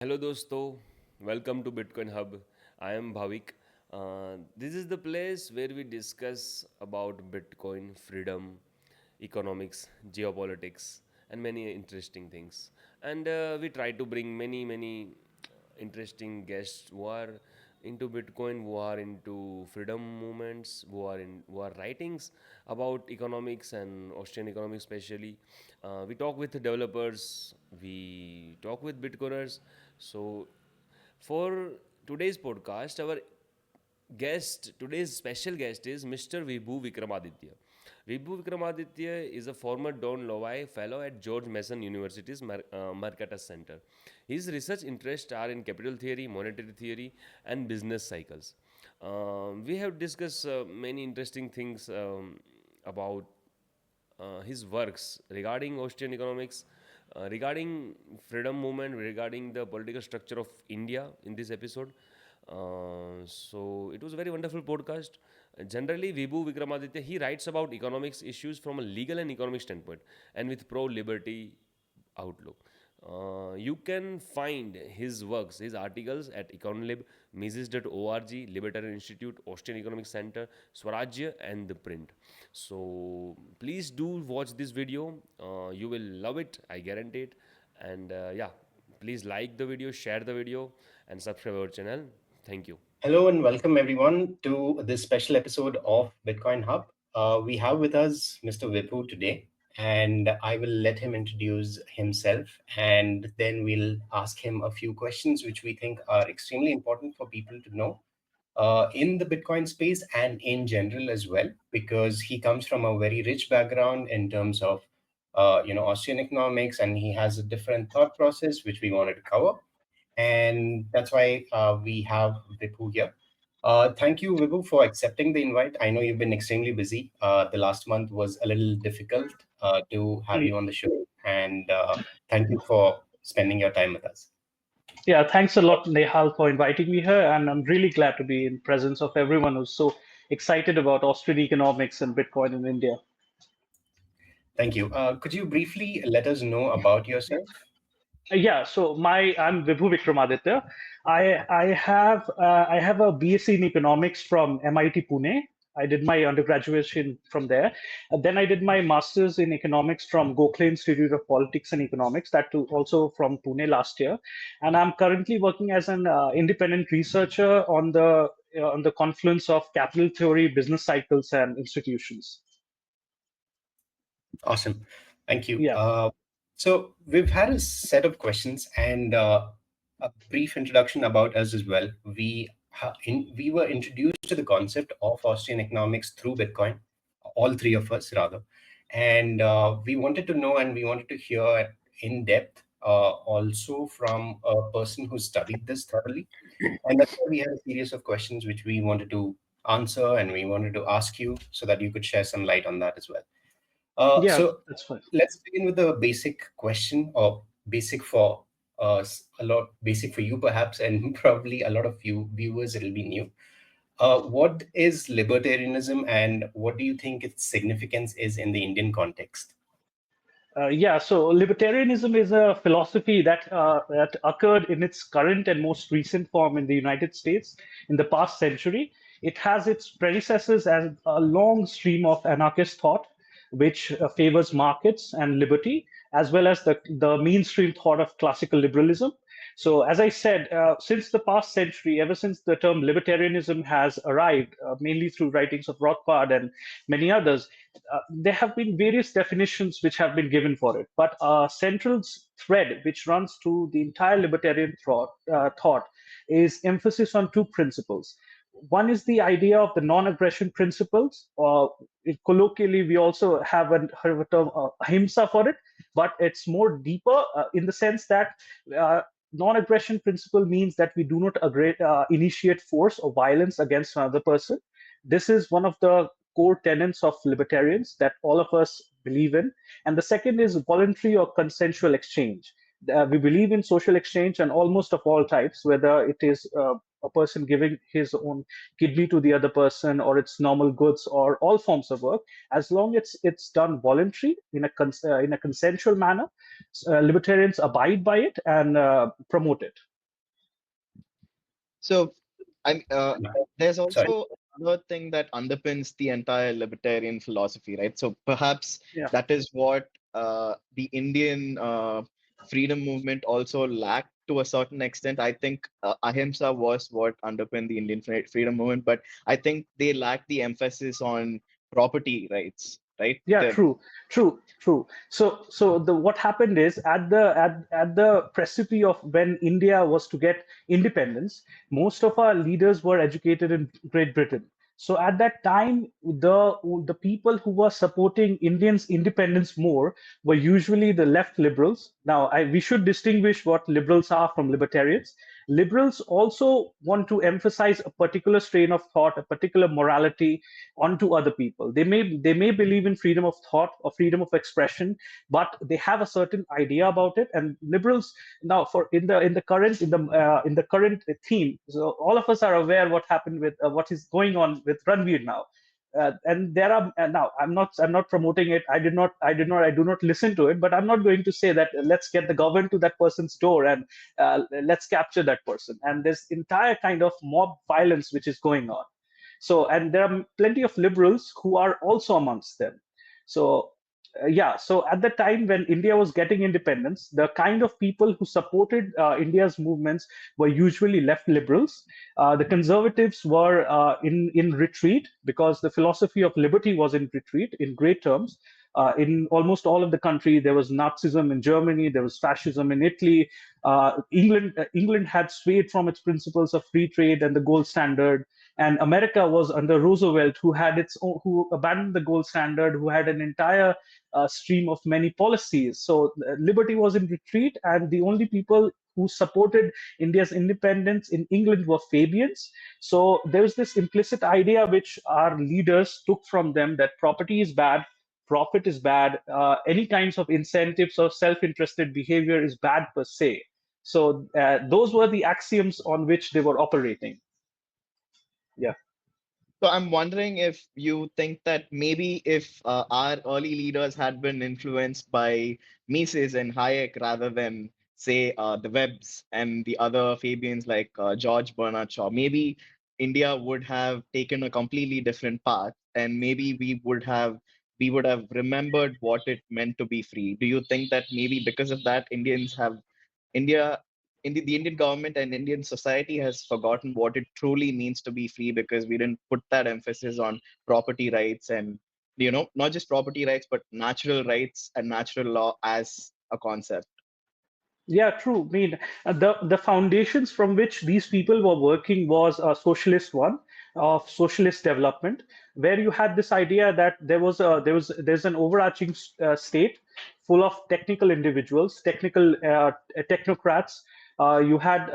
Hello dosto, welcome to Bitcoin Hub. I am Bhavik. This is the place where we discuss about Bitcoin, freedom, economics, geopolitics, and many interesting things. And we try to bring many interesting guests who are into Bitcoin, who are into freedom movements, who are writings about economics and Austrian economics especially. We talk with developers, we talk with Bitcoiners. So for today's podcast, our today's special guest is Mr. Vibhu Vikramaditya. Vibhu Vikramaditya is a former Don Lavoie Fellow at George Mason University's Mercatus Center. His research interests are in capital theory, monetary theory, and business cycles. We have discussed many interesting things about his works regarding Austrian economics, regarding freedom movement, regarding the political structure of India in this episode. So it was a very wonderful podcast. Generally, Vibhu Vikramaditya he writes about economics issues from a legal and economic standpoint, and with pro-liberty outlook. You can find his works, his articles at Econlib, Mises.org, Libertarian Institute, Austrian Economic Center, Swarajya, and the print. So please do watch this video. You will love it, I guarantee it. And yeah, please like the video, share the video, and subscribe our channel. Thank you. Hello and welcome everyone to this special episode of Bitcoin Hub. We have with us Mr. Vibhu today, and I will let him introduce himself, and then we'll ask him a few questions which we think are extremely important for people to know in the Bitcoin space and in general as well, because he comes from a very rich background in terms of Austrian economics, and he has a different thought process which we wanted to cover. And that's why we have Vibhu here. Thank you, Vibhu, for accepting the invite. I know you've been extremely busy. The last month was a little difficult to have you on the show, and thank you for spending your time with us. Yeah, thanks a lot, Nehal, for inviting me here. And I'm really glad to be in presence of everyone who's so excited about Austrian economics and Bitcoin in India. Thank you. Could you briefly let us know about yourself? Yeah, so I'm Vibhu Vikramaditya. I have a BSc in economics from MIT Pune. I did my undergraduation from there. Then I did my master's in economics from Gokhale Institute of Politics and Economics, that too also from Pune last year. And I'm currently working as an independent researcher on the confluence of capital theory, business cycles, and institutions. Awesome. Thank you. Yeah. So we've had a set of questions and a brief introduction about us as well. We were introduced to the concept of Austrian economics through Bitcoin, all three of us rather, and we wanted to know and we wanted to hear in depth also from a person who studied this thoroughly, and that's why we had a series of questions which we wanted to answer and we wanted to ask you so that you could share some light on that as well. Yeah, So that's fine. let's begin with the basic question, or basic for basic for you perhaps, and probably a lot of you viewers it'll be new. What is libertarianism, and what do you think its significance is in the Indian context? Yeah, so libertarianism is a philosophy that occurred in its current and most recent form in the United States in the past century. It has its predecessors as a long stream of anarchist thought, which favors markets and liberty, as well as the mainstream thought of classical liberalism. So, as I said, since the past century, ever since the term libertarianism has arrived, mainly through writings of Rothbard and many others, there have been various definitions which have been given for it. But a central thread which runs through the entire libertarian thought is emphasis on two principles. One is the idea of the non-aggression principles, or colloquially we also have heard of a term ahimsa for it, but it's more deeper in the sense that non-aggression principle means that we do not initiate force or violence against another person. This is one of the core tenets of libertarians that all of us believe in. And the second is voluntary or consensual exchange. We believe in social exchange and almost of all types, whether it is a person giving his own kidney to the other person, or it's normal goods, or all forms of work, as long as it's done voluntary in a consensual manner. Libertarians abide by it and promote it. So I'm there's Sorry. also another thing that underpins the entire libertarian philosophy, right? So perhaps Yeah. that is what the Indian freedom movement also lacked to a certain extent. I think ahimsa was what underpinned the Indian freedom movement, but I think they lacked the emphasis on property rights, right? Yeah, true. So the what happened is at the precipice of when India was to get independence, most of our leaders were educated in Great Britain. So at that time, the people who were supporting Indians' independence more were usually the left liberals. Now, we should distinguish what liberals are from libertarians. Liberals also want to emphasize a particular strain of thought, a particular morality onto other people. They may believe in freedom of thought or freedom of expression, but they have a certain idea about it. And liberals now, for in the current theme, so all of us are aware what happened with what is going on with Ranveer now. And there are now I'm not promoting it. I do not listen to it, but I'm not going to say that let's get the government to that person's door and let's capture that person. And there's entire kind of mob violence which is going on. So, and there are plenty of liberals who are also amongst them. So, yeah. So at the time when India was getting independence, the kind of people who supported India's movements were usually left liberals. The conservatives were in retreat because the philosophy of liberty was in retreat in great terms. In almost all of the country, there was Nazism in Germany, there was fascism in Italy. England had swayed from its principles of free trade and the gold standard, and America was under Roosevelt, who had its own, who abandoned the gold standard, who had an entire stream of many policies. So liberty was in retreat, and the only people who supported India's independence in England were Fabians. So there's this implicit idea which our leaders took from them that property is bad, profit is bad, any kinds of incentives or self-interested behavior is bad per se. So those were the axioms on which they were operating. Yeah. So I'm wondering if you think that maybe if our early leaders had been influenced by Mises and Hayek rather than, say, the Webbs and the other Fabians like George Bernard Shaw, maybe India would have taken a completely different path, and maybe we would have remembered what it meant to be free. Do you think that maybe because of that, India, the Indian government and Indian society has forgotten what it truly means to be free because we didn't put that emphasis on property rights and, not just property rights, but natural rights and natural law as a concept. Yeah, true. I mean, the foundations from which these people were working was a socialist one of socialist development, where you had this idea that there's an overarching state full of technical individuals, technocrats. You had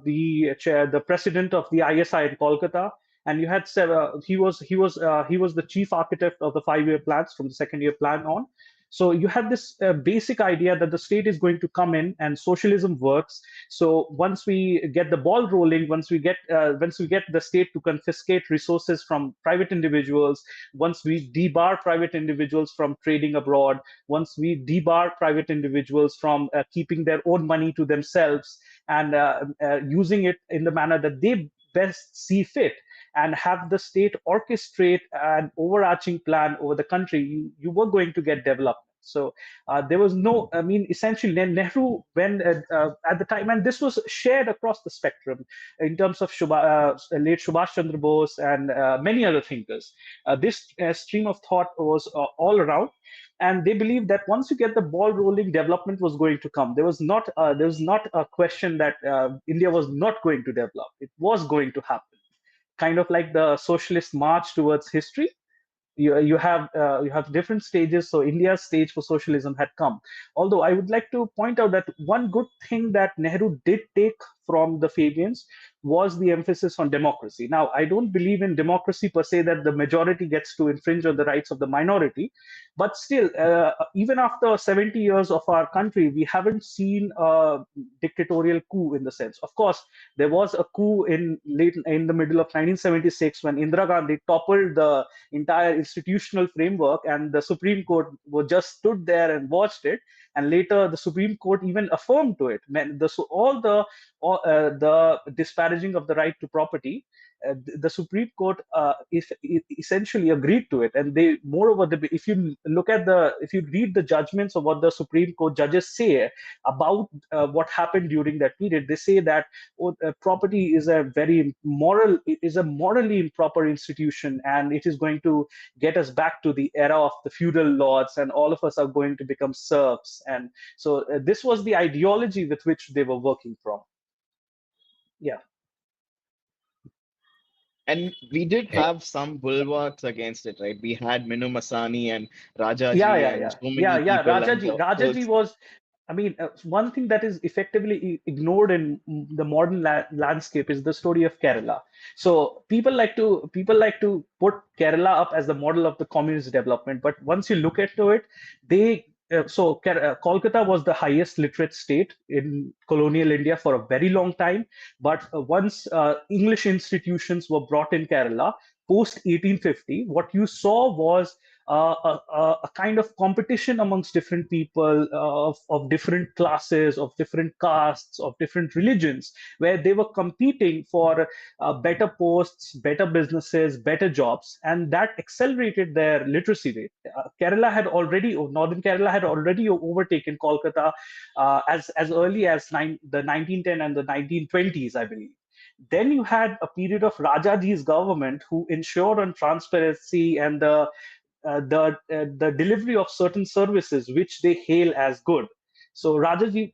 the president of the ISI in Kolkata, and you had several, he was the chief architect of the 5-year plans from the second year plan on. So you have this basic idea that the state is going to come in and socialism works. So once we get the ball rolling, once we get the state to confiscate resources from private individuals, once we debar private individuals from trading abroad, once we debar private individuals from keeping their own money to themselves and using it in the manner that they best see fit, and have the state orchestrate an overarching plan over the country, you were going to get development. So there was no, I mean, essentially, Nehru, when at the time, and this was shared across the spectrum in terms of late Subhash Chandra Bose and many other thinkers. This stream of thought was all around. And they believed that once you get the ball rolling, development was going to come. There was not a question that India was not going to develop. It was going to happen, kind of like the socialist march towards history. You have different stages. So India's stage for socialism had come. Although I would like to point out that one good thing that Nehru did take from the Fabians was the emphasis on democracy. Now, I don't believe in democracy per se, that the majority gets to infringe on the rights of the minority, but still, even after 70 years of our country, we haven't seen a dictatorial coup in the sense. Of course, there was a coup in the middle of 1976 when Indira Gandhi toppled the entire institutional framework, and the Supreme Court just stood there and watched it. And later, the Supreme Court even affirmed to it. the disparaging of the right to property, the Supreme Court essentially agreed to it, and they, moreover, if you read the judgments of what the Supreme Court judges say about what happened during that period, they say that property is a morally improper institution, and it is going to get us back to the era of the feudal lords, and all of us are going to become serfs. And so this was the ideology with which they were working from. Yeah. And we did have some bulwarks against it, right? We had Minu Masani and Rajaji and so many people. Rajaji was, I mean, one thing that is effectively ignored in the modern landscape is the story of Kerala. So people like to put Kerala up as the model of the communist development, but once you look into it, Kolkata was the highest literate state in colonial India for a very long time. But once English institutions were brought in Kerala post 1850, what you saw was a kind of competition amongst different people of different classes, of different castes, of different religions, where they were competing for better posts, better businesses, better jobs, and that accelerated their literacy rate. Northern Kerala had already overtaken Kolkata as early as the 1910 and the 1920s, I believe. Then you had a period of Rajaji's government, who ensured on transparency and the delivery of certain services which they hail as good. So Rajaji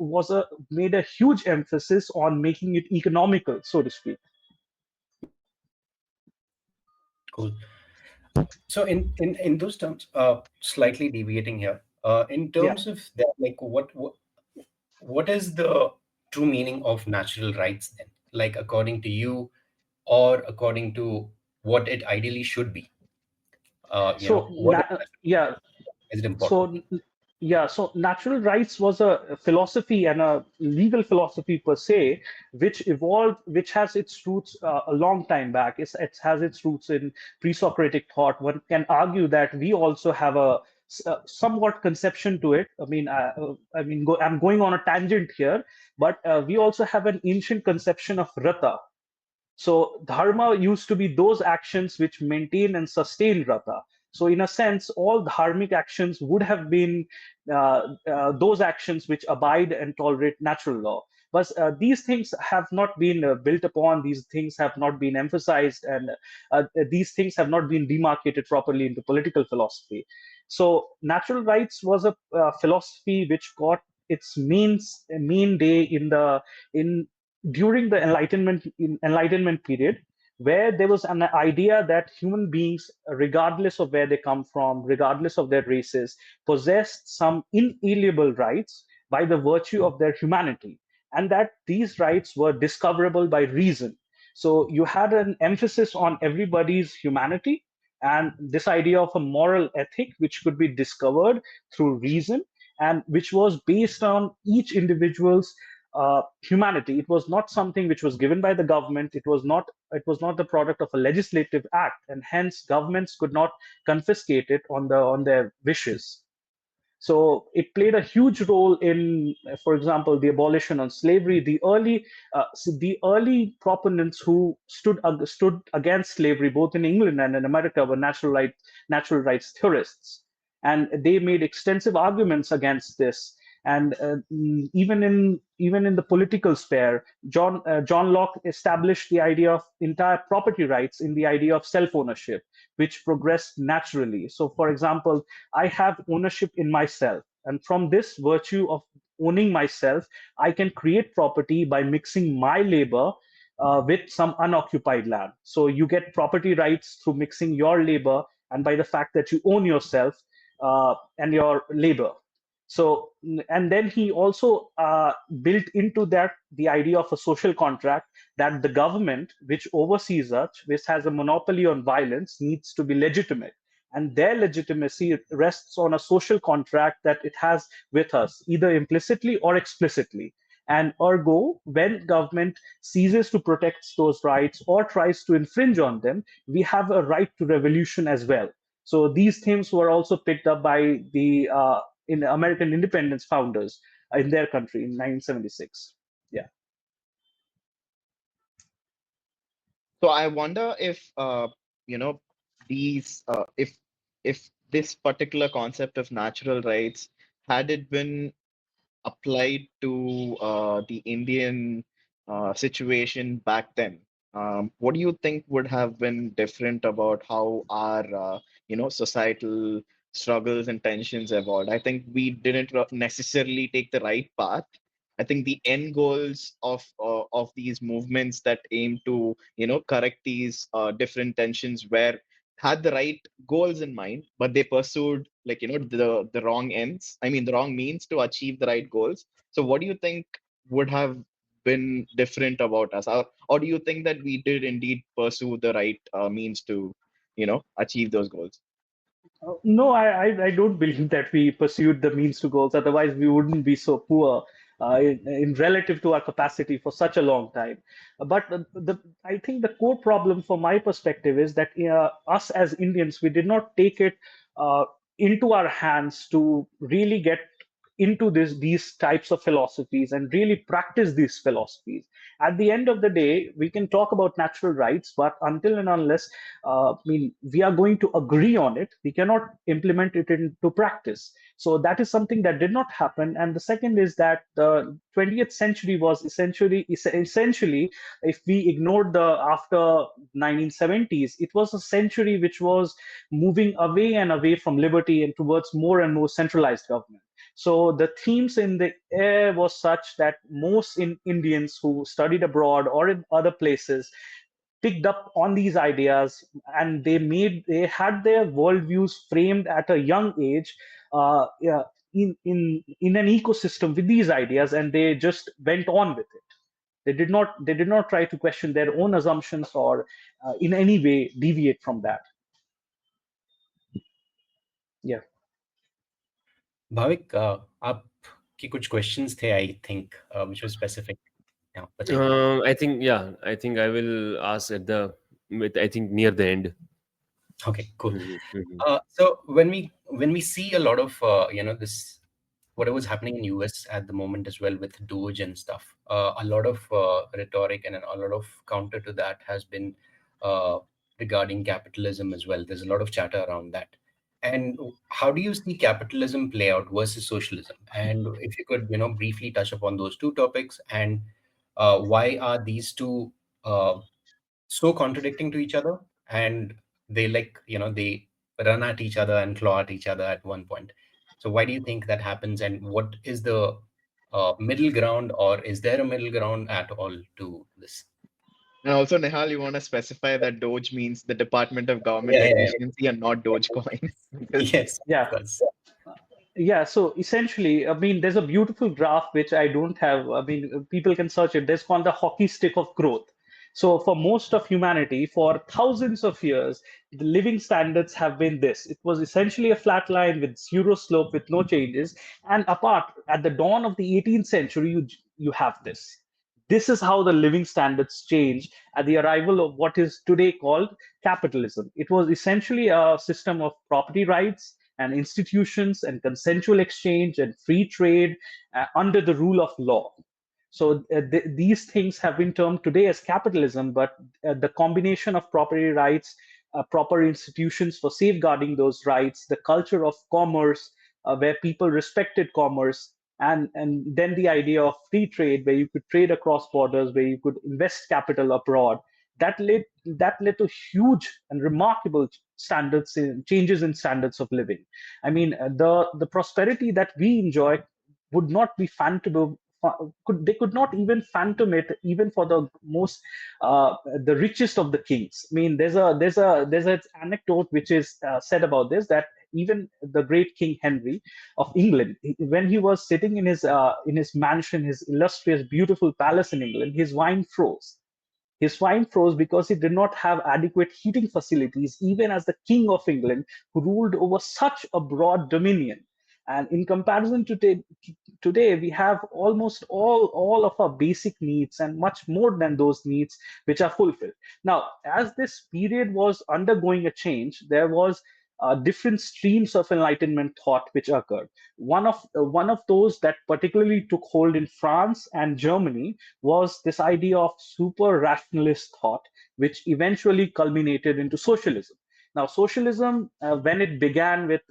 made a huge emphasis on making it economical, so to speak. Cool. So in those terms, slightly deviating here, in terms of that, like what is the true meaning of natural rights then? Like according to you, or according to what it ideally should be? Is it important? So natural rights was a philosophy and a legal philosophy per se, which evolved, which has its roots a long time back. It has its roots in pre-Socratic thought. One can argue that we also have a somewhat conception to it. I'm going on a tangent here, but we also have an ancient conception of rata. So dharma used to be those actions which maintain and sustain rata. So in a sense, all dharmic actions would have been those actions which abide and tolerate natural law. But these things have not been built upon, these things have not been emphasized, and these things have not been demarcated properly into political philosophy. So natural rights was a philosophy which got its main day during the Enlightenment period, where there was an idea that human beings, regardless of where they come from, regardless of their races, possessed some inalienable rights by the virtue of their humanity, and that these rights were discoverable by reason. So you had an emphasis on everybody's humanity, and this idea of a moral ethic which could be discovered through reason, and which was based on each individual's humanity. It was not something which was given by the government. It was not the product of a legislative act, and hence governments could not confiscate it on their wishes. So it played a huge role in, for example, the abolition of slavery. The early proponents who stood against slavery, both in England and in America, were natural rights theorists, and they made extensive arguments against this. And even in the political sphere, John Locke established the idea of entire property rights in the idea of self-ownership, which progressed naturally. So, for example, I have ownership in myself, and from this virtue of owning myself, I can create property by mixing my labor with some unoccupied land. So you get property rights through mixing your labor and by the fact that you own yourself and your labor. So, and then he also built into that the idea of a social contract, that the government, which oversees us, which has a monopoly on violence, needs to be legitimate. And their legitimacy rests on a social contract that it has with us, either implicitly or explicitly. And ergo, when government ceases to protect those rights or tries to infringe on them, we have a right to revolution as well. So these themes were also picked up by the in American independence founders in their country in 1976. Yeah. So I wonder if these if this particular concept of natural rights, had it been applied to the Indian situation back then, what do you think would have been different about how our societal struggles and tensions evolved? I think we didn't necessarily take the right path. I think the end goals of these movements that aim to correct these different tensions were had the right goals in mind, but they pursued like the wrong ends. I mean the wrong means to achieve the right goals. So what do you think would have been different about us, or do you think that we did indeed pursue the right means to achieve those goals? No, I don't believe that we pursued the means to goals. Otherwise, we wouldn't be so poor in relative to our capacity for such a long time. But I think the core problem, from my perspective, is that us as Indians, we did not take it uh, into our hands to really get into these types of philosophies and really practice these philosophies. At the end of the day, we can talk about natural rights, but until and unless we are going to agree on it, we cannot implement it into practice. So that is something that did not happen. And the second is that the 20th century was essentially, if we ignored the after 1970s, it was a century which was moving away and away from liberty and towards more and more centralized government. So the themes in the air was such that most Indians who studied abroad or in other places picked up on these ideas, and they had their worldviews framed at a young age, yeah, in an ecosystem with these ideas, and they just went on with it. They did not try to question their own assumptions or in any way deviate from that. Yeah. Bhavik, आपकी कुछ questions थे I think which was specific. Yeah, बताइए. I think I will ask I think near the end. Okay, cool. Mhm. So when we see a lot of this, whatever's happening in US at the moment as well with Doge and stuff, a lot of rhetoric and a lot of counter to that has been uh, regarding capitalism as well. There's a lot of chatter around that. And how do you see capitalism play out versus socialism? And if you could, briefly touch upon those two topics, and why are these two so contradicting to each other, and they they run at each other and claw at each other at one point. So why do you think that happens, and what is the middle ground, or is there a middle ground at all to this? And also, Nihal, you want to specify that Doge means the Department of Government Yeah, yeah, Efficiency and not Dogecoin. yeah. Because Yes, of Yeah. course. Yeah, so essentially, there's a beautiful graph which I don't have. People can search it. There's called the hockey stick of growth. So, for most of humanity, for thousands of years, the living standards have been this. It was essentially a flat line with zero slope, with no changes. And apart, at the dawn of the 18th century, you have this. This is how the living standards changed at the arrival of what is today called capitalism. It was essentially a system of property rights and institutions and consensual exchange and free trade under the rule of law. So these things have been termed today as capitalism, but the combination of property rights, proper institutions for safeguarding those rights, the culture of commerce, where people respected commerce, and then the idea of free trade, where you could trade across borders, where you could invest capital abroad, that led to huge and remarkable changes in standards of living. The prosperity that we enjoy would not be fathomable. They could not even fathom it, even for the most the richest of the kings. There's an anecdote which is said about this, that even the great King Henry of England, when he was sitting in his mansion, his illustrious, beautiful palace in England, his wine froze. His wine froze because he did not have adequate heating facilities, even as the King of England, who ruled over such a broad dominion. And in comparison to today, we have almost all of our basic needs and much more than those needs which are fulfilled. Now, as this period was undergoing a change, there was different streams of Enlightenment thought which occurred. One of those that particularly took hold in France and Germany was this idea of super rationalist thought, which eventually culminated into socialism. Now, socialism, when it began with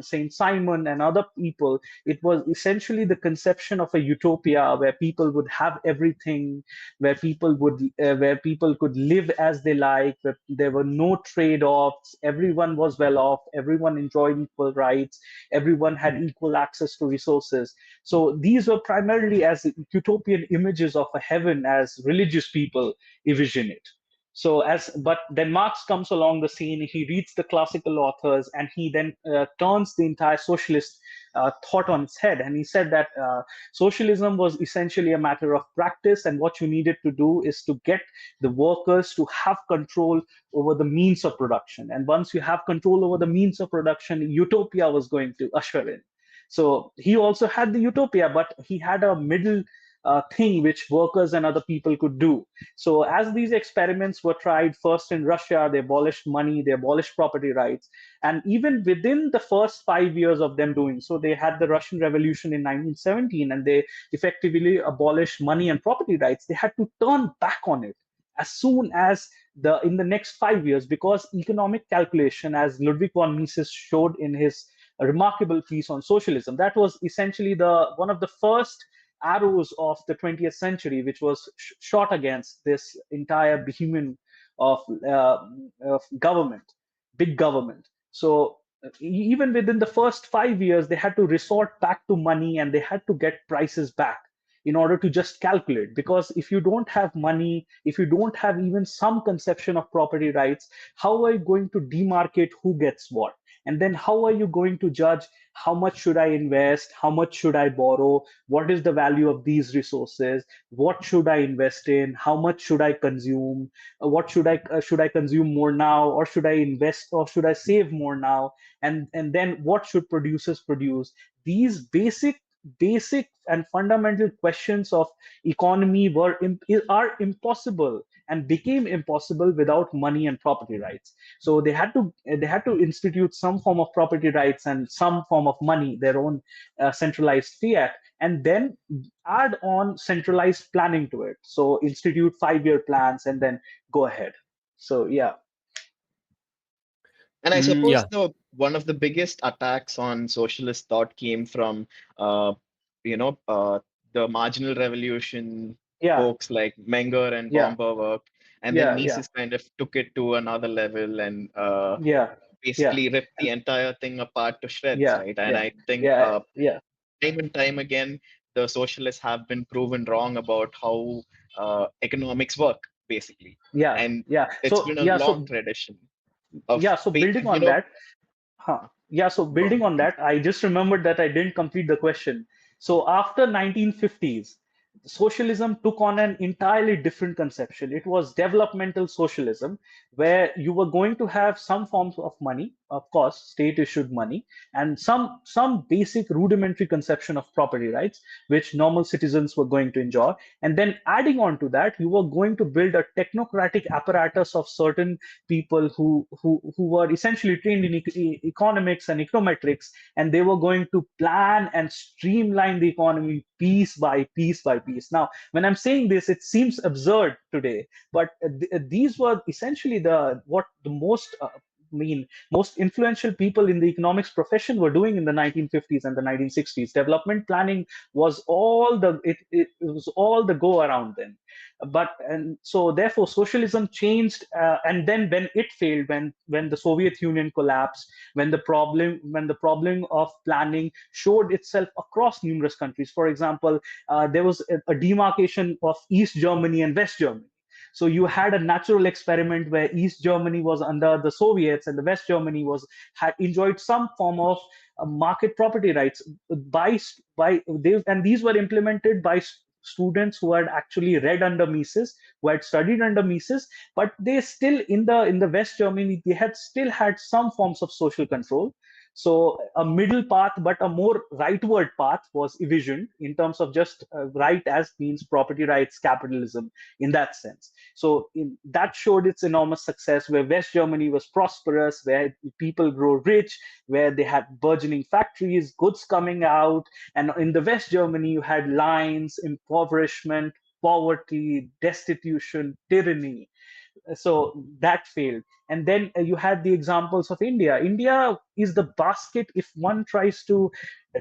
Saint Simon and other people, it was essentially the conception of a utopia where people would have everything, where people could live as they like, where there were no trade-offs, everyone was well off, everyone enjoyed equal rights, everyone had equal access to resources. So these were primarily as utopian images of a heaven as religious people envision it. But then Marx comes along the scene. He reads the classical authors, and he then turns the entire socialist thought on its head. And he said that socialism was essentially a matter of practice, and what you needed to do is to get the workers to have control over the means of production. And once you have control over the means of production, utopia was going to usher in. So he also had the utopia, but he had a middle thing which workers and other people could do. So as these experiments were tried first in Russia, they abolished money, they abolished property rights. And even within the first 5 years of them doing so, they had the Russian Revolution in 1917, and they effectively abolished money and property rights. They had to turn back on it as soon as in the next 5 years, because economic calculation, as Ludwig von Mises showed in his remarkable piece on socialism, that was essentially one of the first arrows of the 20th century, which was shot against this entire behemoth of government, big government. So even within the first 5 years, they had to resort back to money, and they had to get prices back in order to just calculate. Because if you don't have money, if you don't have even some conception of property rights, how are you going to demarcate who gets what? And then how are you going to judge how much should I invest? How much should I borrow? What is the value of these resources? What should I invest in? How much should I consume? What should I consume more now, or should I invest, or should I save more now? And then what should producers produce? These basic and fundamental questions of economy are impossible, and became impossible without money and property rights. So they had to institute some form of property rights and some form of money, their own centralized fiat, and then add on centralized planning to it. So institute 5-year plans and then go ahead. So yeah. And I suppose Yeah. one of the biggest attacks on socialist thought came from, uh, you know, uh, the marginal revolution Yeah. folks like Menger and Yeah. Bomberwork, and then Yeah. Yeah. Mises kind of took it to another level and Yeah. Yeah. basically ripped the And entire thing apart to shreds, yeah. right? And Yeah. I think Yeah. Yeah. time and time again, the socialists have been proven wrong about how economics work, basically. Yeah. And Yeah. it's So been a yeah. long So tradition of yeah. So building and on that, huh. Yeah, so go building ahead, on please. that, I just remembered that I didn't complete the question. So after 1950s, socialism took on an entirely different conception. It was developmental socialism, where you were going to have some forms of money, of course, state issued money, and some basic rudimentary conception of property rights, which normal citizens were going to enjoy. And then adding on to that, you were going to build a technocratic apparatus of certain people who were essentially trained in economics and econometrics, and they were going to plan and streamline the economy piece by piece by piece. Now, when I'm saying this, it seems absurd today, but these were essentially the most influential people in the economics profession were doing in the 1950s and the 1960s. Development planning was it was all the go around then. And so therefore socialism changed, and then when it failed, when the Soviet Union collapsed, when the problem of planning showed itself across numerous countries. For example, there was a demarcation of East Germany and West Germany. So you had a natural experiment where East Germany was under the Soviets and the West Germany had enjoyed some form of market property rights and these were implemented by students who had actually read under Mises, who had studied under Mises, but they still in the West Germany they had still had some forms of social control. So a middle path, but a more rightward path was envisioned in terms of just right as means property rights, capitalism in that sense. So that showed its enormous success, where West Germany was prosperous, where people grow rich, where they had burgeoning factories, goods coming out. And in the West Germany, you had lines, impoverishment, poverty, destitution, tyranny. So that failed. And then you had the examples of India is the basket if one tries to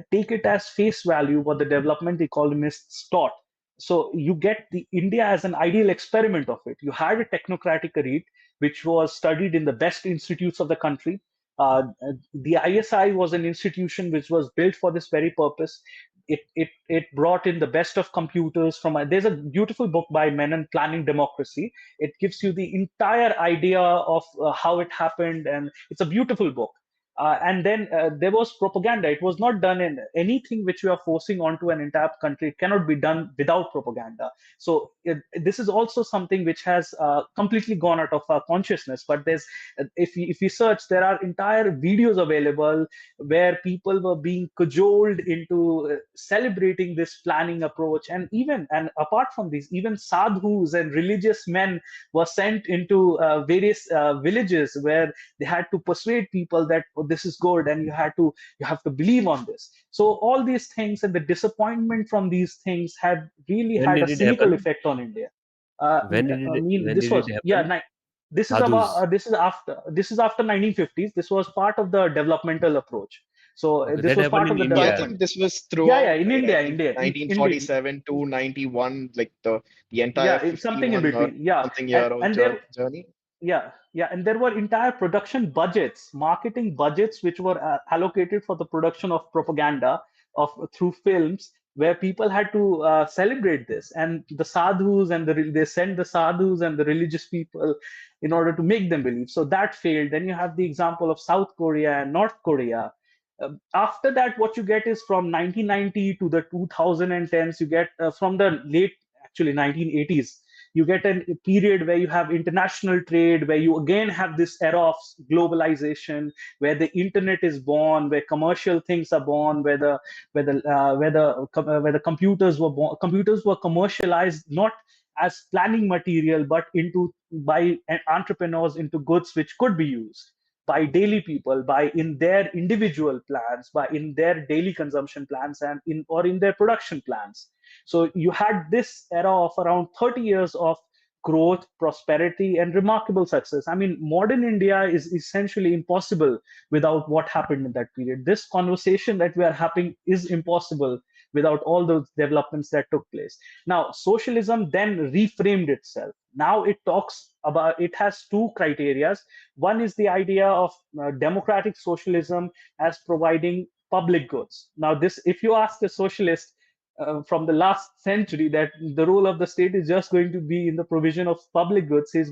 take it as face value what the development economists taught. So you get the India as an ideal experiment of it. You had a technocratic elite which was studied in the best institutes of the country. The ISI was an institution which was built for this very purpose. It brought in the best of computers from. There's a beautiful book by Menon, Planning Democracy. It gives you the entire idea of how it happened, and it's a beautiful book. And then there was propaganda. It was not done in anything which you are forcing onto an entire country. It cannot be done without propaganda. So this is also something which has completely gone out of our consciousness. But there's, if you search, there are entire videos available where people were being cajoled into celebrating this planning approach. And apart from these, even sadhus and religious men were sent into various villages where they had to persuade people that, oh, this is good and you have to believe on this. So all these things and the disappointment from these things had really When had a did it cynical happen? effect on India. I mean, When this did it was, yeah, happen? this is about Sadhus. this is after 1950s. This was part of the developmental approach. So Okay, this that was happened part in of the So I India. development. think this was Yeah, throughout, in right? I India, think India. 1947 to 91, like the entire Yeah, it's something in 51 or between. Yeah, something and year old and there journey. yeah, and there were entire production budgets, marketing budgets, which were allocated for the production of propaganda of through films, where people had to celebrate this, and the sadhus and they sent the sadhus and the religious people in order to make them believe. So that failed. Then you have the example of South Korea and North Korea. After that, what you get is from 1990 to the 2010s, you get from the late, actually 1980s, you get a period where you have international trade, where you again have this era of globalization, where the internet is born, where commercial things are born, where the computers were born. Computers were commercialized not as planning material, but into by entrepreneurs into goods which could be used by daily people, by in their individual plans, by in their daily consumption plans, and in their production plans. So you had this era of around 30 years of growth, prosperity, and remarkable success. I mean, modern India is essentially impossible without what happened in that period. This conversation that we are having is impossible without all those developments that took place. Now, socialism then reframed itself. Now it talks about, it has two criterias. One is the idea of democratic socialism as providing public goods. Now, this, if you ask a socialist from the last century that the role of the state is just going to be in the provision of public goods, he's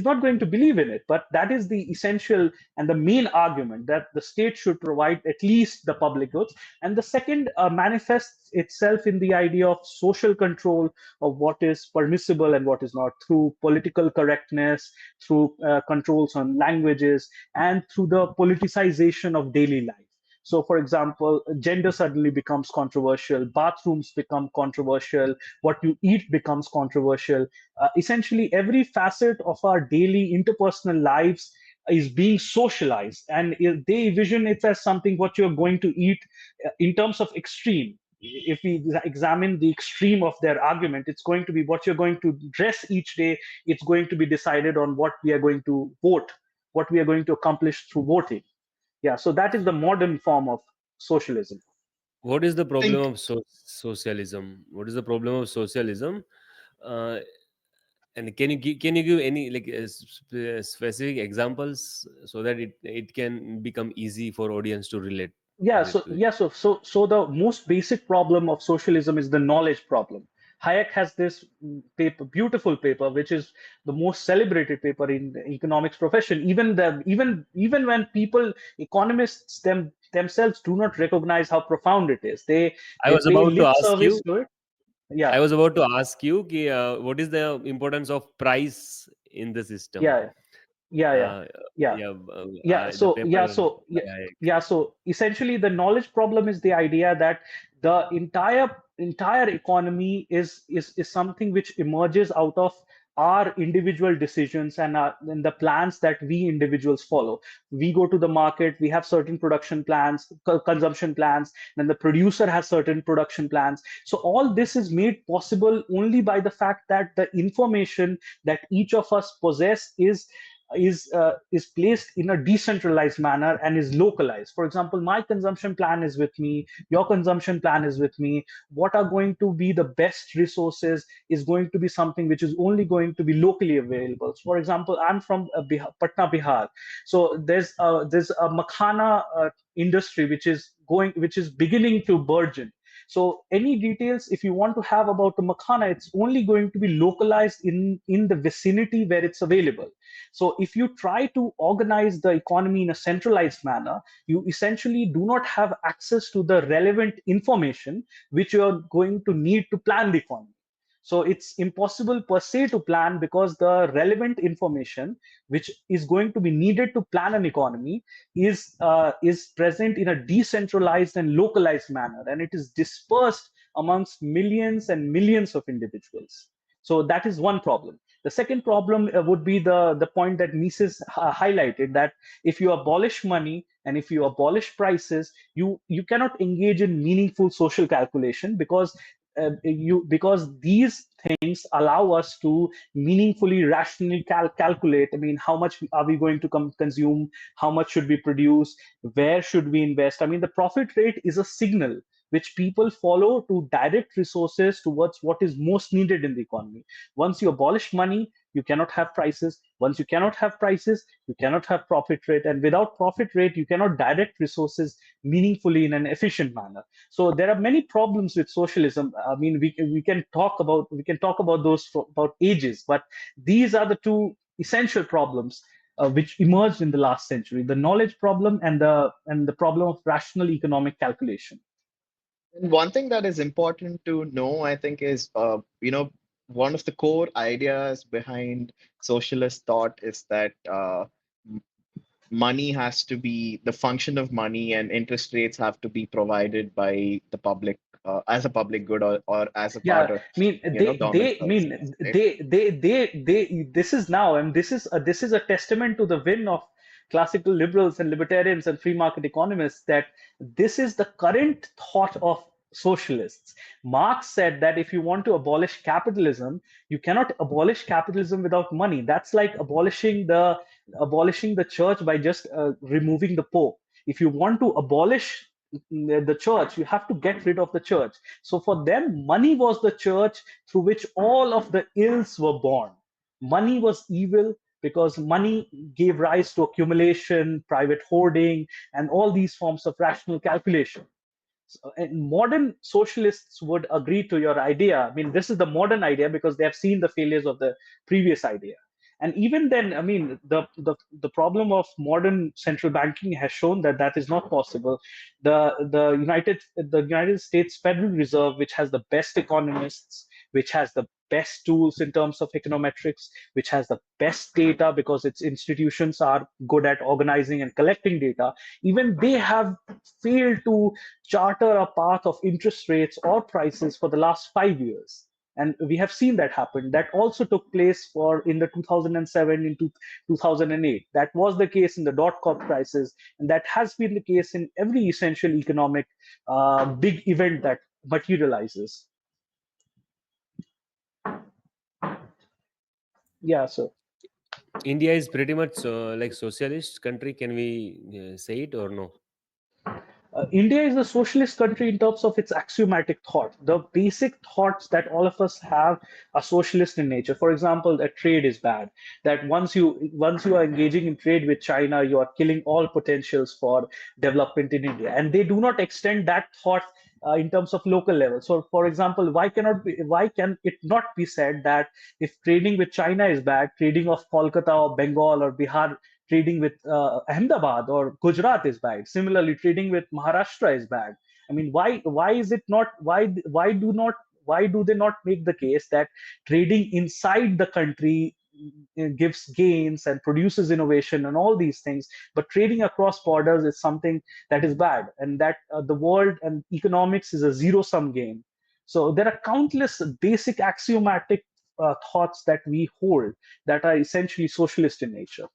not going to believe in it. But that is the essential and the main argument, that the state should provide at least the public goods. And the second manifests itself in the idea of social control of what is permissible and what is not, through political correctness, through controls on languages, and through the politicization of daily life. So, for example, gender suddenly becomes controversial, bathrooms become controversial, what you eat becomes controversial. Essentially, every facet of our daily interpersonal lives is being socialized, and they vision it as something what you're going to eat in terms of extreme. If we examine the extreme of their argument, it's going to be what you're going to dress each day. It's going to be decided on what we are going to vote, what we are going to accomplish through voting. Yeah, so that is the modern form of socialism. What is the I problem think of socialism? What is the problem of socialism? Uh, and can you give any like specific examples so that it can become easy for audience to Yeah, relate so to it? yeah, so the most basic problem of socialism is the knowledge problem. Hayek has this paper, beautiful paper, which is the most celebrated paper in the economics profession. Even when people, economists themselves do not recognize how profound it is. I They was pay about to lip ask service you. to it. Yeah, I was about to ask you, what is the importance of price in the system? yeah. Yeah, yeah, Uh, yeah. yeah, Yeah, the so paper yeah, so by yeah, Hayek. yeah, so essentially the knowledge problem is the idea that the entire economy is something which emerges out of our individual decisions and the plans that we individuals follow. We go to the market, we have certain production plans, consumption plans, then the producer has certain production plans. So all this is made possible only by the fact that the information that each of us possess is placed in a decentralized manner and is localized. For example, my consumption plan is with me, your consumption plan is with me. What are going to be the best resources is going to be something which is only going to be locally available. So for example, I'm from Patna, Bihar. So there's a makhana industry which is beginning to burgeon. So any details, if you want to have about the makhana, it's only going to be localized in the vicinity where it's available. So if you try to organize the economy in a centralized manner, you essentially do not have access to the relevant information which you are going to need to plan the economy. So it's impossible per se to plan because the relevant information which is going to be needed to plan an economy is present in a decentralized and localized manner, and it is dispersed amongst millions and millions of individuals. So that is one problem. The second problem would be the point that Mises highlighted, that if you abolish money and if you abolish prices, you cannot engage in meaningful social calculation because these things allow us to meaningfully, rationally calculate. I mean, how much are we going to consume? How much should we produce? Where should we invest? I mean, the profit rate is a signal which people follow to direct resources towards what is most needed in the economy. Once you abolish money, you cannot have prices. Once you cannot have prices, you cannot have profit rate. And without profit rate, you cannot direct resources meaningfully in an efficient manner. So there are many problems with socialism. I mean, we can talk about those for about ages, but these are the two essential problems which emerged in the last century: the knowledge problem and the problem of rational economic calculation. And one thing that is important to know, I think, is one of the core ideas behind socialist thought is that money has to be the function of money, and interest rates have to be provided by the public as a public good, or as a part Yeah, of I mean, government they I services, mean, right? they this is now, and this is a testament to the win of classical liberals and libertarians and free market economists, that this is the current thought of socialists. Marx said that if you want to abolish capitalism, you cannot abolish capitalism without money. That's like abolishing the church by just removing the pope. If you want to abolish the church, you have to get rid of the church. So for them, money was the church through which all of the ills were born. Money was evil because money gave rise to accumulation, private hoarding, and all these forms of rational calculation. So, and modern socialists would agree to your idea. I mean, this is the modern idea because they have seen the failures of the previous idea. And even then, I mean, the problem of modern central banking has shown that that is not possible. The United States Federal Reserve, which has the best economists, which has the best tools in terms of econometrics, which has the best data because its institutions are good at organizing and collecting data, even they have failed to charter a path of interest rates or prices for the last 5 years. And we have seen that happen. That also took place for in the 2007 into 2008. That was the case in the dot-com crisis, and that has been the case in every essential economic big event that materializes. Yeah, so India is pretty much like socialist country. Can we say it or no? India is a socialist country in terms of its axiomatic thought. The basic thoughts that all of us have are socialist in nature. For example, that trade is bad. That once you are engaging in trade with China, you are killing all potentials for development in India. And they do not extend that thought in terms of local level. So, for example, why can it not be said that if trading with China is bad, trading of Kolkata or Bengal or Bihar, trading with Ahmedabad or Gujarat is bad. Similarly, trading with Maharashtra is bad. I mean, why is it not? Why do they not make the case that trading inside the country gives gains and produces innovation and all these things. But trading across borders is something that is bad, and that the world and economics is a zero-sum game. So there are countless basic axiomatic thoughts that we hold that are essentially socialist in nature.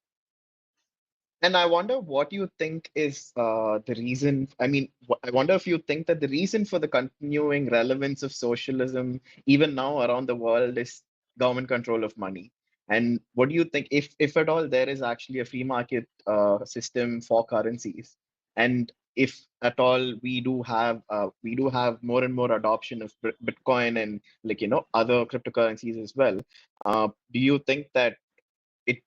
And I wonder what you think is the reason. I mean, I wonder if you think that the reason for the continuing relevance of socialism, even now around the world, is government control of money. And what do you think, if at all, there is actually a free market system for currencies, and if at all we do have more and more adoption of Bitcoin and other cryptocurrencies as well. Do you think that it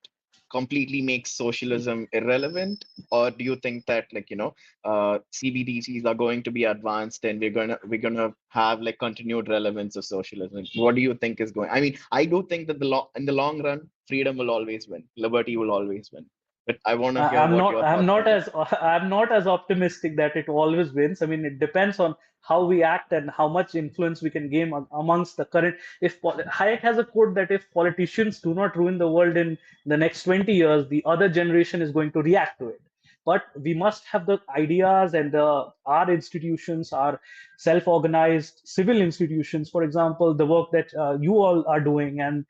completely makes socialism irrelevant, or do you think that CBDCs are going to be advanced and we're gonna have like continued relevance of socialism? What do you think is going? I mean, I do think that in the long run, freedom will always win, liberty will always win. But I want to hear I'm what not your I'm thoughts not are. as I'm not as optimistic that it always wins. I mean, it depends on how we act and how much influence we can gain amongst the current. If Hayek has a quote that if politicians do not ruin the world in the next 20 years, the other generation is going to react to it. But we must have the ideas and our institutions, our self-organized civil institutions, for example, the work that you all are doing, and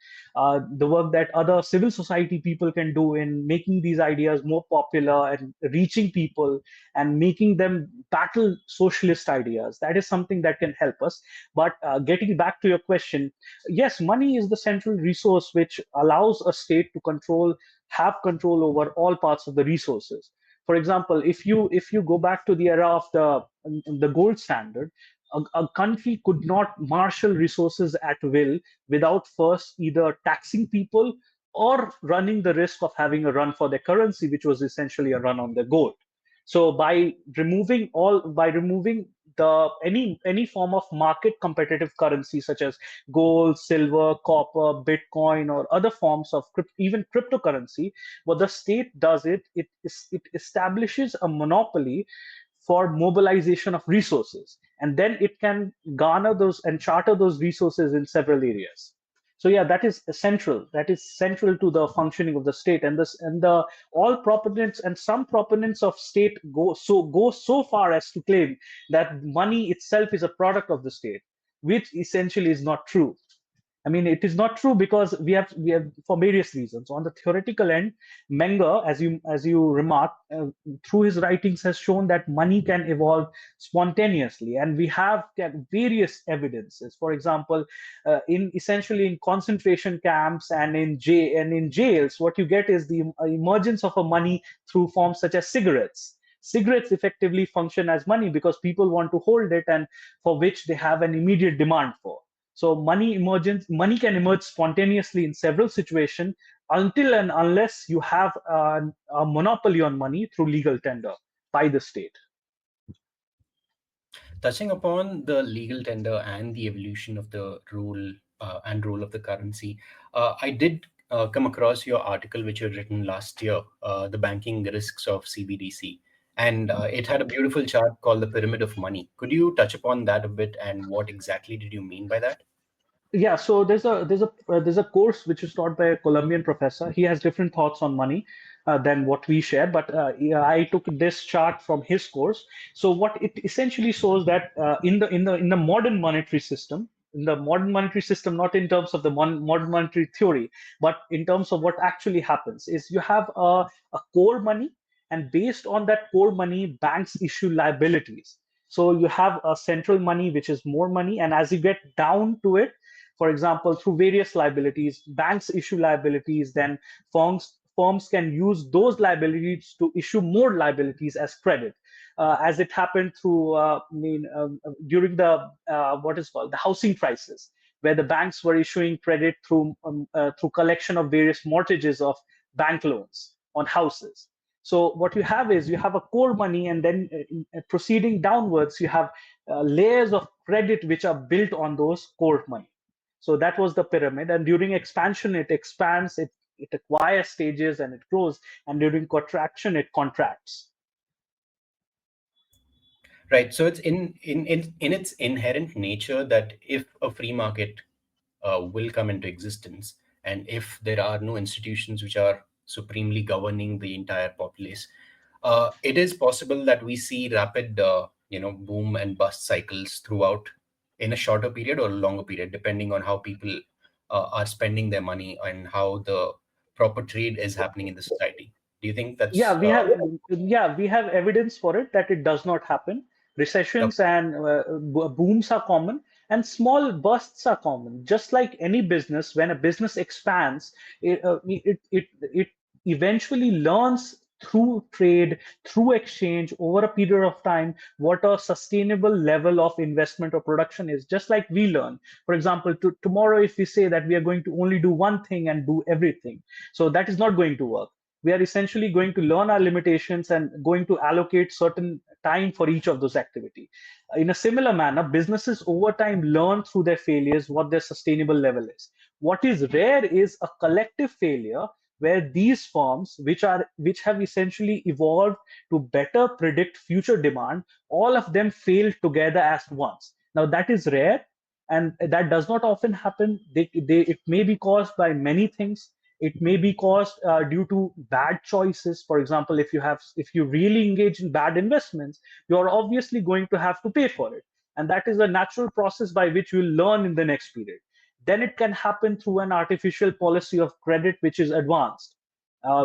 the work that other civil society people can do in making these ideas more popular and reaching people and making them battle socialist ideas. That is something that can help us. But getting back to your question, yes, money is the central resource which allows a state to have control over all parts of the resources. For example, if you go back to the era of the gold standard, a country could not marshal resources at will without first either taxing people or running the risk of having a run for their currency, which was essentially a run on their gold. So by removing the any form of market competitive currency such as gold, silver, copper, Bitcoin, or other forms of even cryptocurrency, what the state does it establishes a monopoly for mobilization of resources, and then it can garner those and charter those resources in several areas. So yeah, that is central to the functioning of the state. And the all proponents and some proponents of state go so far as to claim that money itself is a product of the state, which essentially is not true. I mean, it is not true because we have for various reasons. On the theoretical end, Menger, as you remarked, through his writings, has shown that money can evolve spontaneously, and we have various evidences. For example, in essentially in concentration camps and in jails, what you get is the emergence of a money through forms such as cigarettes. Cigarettes effectively function as money because people want to hold it, and for which they have an immediate demand for. So money can emerge spontaneously in several situations until and unless you have a monopoly on money through legal tender by the state. Touching upon the legal tender and the evolution of the role of the currency, I did come across your article which you had written last year, The Banking Risks of CBDC. And it had a beautiful chart called the Pyramid of Money. Could you touch upon that a bit, and what exactly did you mean by that? Yeah, so there's a course which is taught by a Colombian professor. He has different thoughts on money than what we share, but yeah, I took this chart from his course. So what it essentially shows that in the modern monetary system, not in terms of the modern monetary theory, but in terms of what actually happens, is you have a core money, and based on that core money, banks issue liabilities. So you have a central money, which is more money, and as you get down to it, for example, through various liabilities, banks issue liabilities, then firms can use those liabilities to issue more liabilities as credit, as it happened during the what is called the housing crisis, where the banks were issuing credit through collection of various mortgages of bank loans on houses. So what you have is you have a core money, and then proceeding downwards, you have layers of credit which are built on those core money. So that was the pyramid. And during expansion, it expands, it acquires stages and it grows. And during contraction, it contracts. Right. So it's in its inherent nature that if a free market will come into existence, and if there are no institutions which are supremely governing the entire populace, it is possible that we see rapid, boom and bust cycles throughout in a shorter period or a longer period, depending on how people are spending their money and how the proper trade is happening in the society. Do you think Yeah, that's we have evidence for it that it does not happen. Recessions okay? and booms are common, and small bursts are common. Just like any business, when a business expands, it eventually learns through trade, through exchange over a period of time what a sustainable level of investment or production is. Just like we learn, for example, tomorrow if we say that we are going to only do one thing and do everything, so that is not going to work. We are essentially going to learn our limitations and going to allocate certain time for each of those activity. In a similar manner, businesses over time learn through their failures what their sustainable level is. What is rare is a collective failure where these firms, which have essentially evolved to better predict future demand, all of them fail together at once. Now that is rare, and that does not often happen. It may be caused by many things. It may be caused due to bad choices. For example, if you really engage in bad investments, you're obviously going to have to pay for it, and that is a natural process by which you'll learn in the next period. Then it can happen through an artificial policy of credit which is advanced,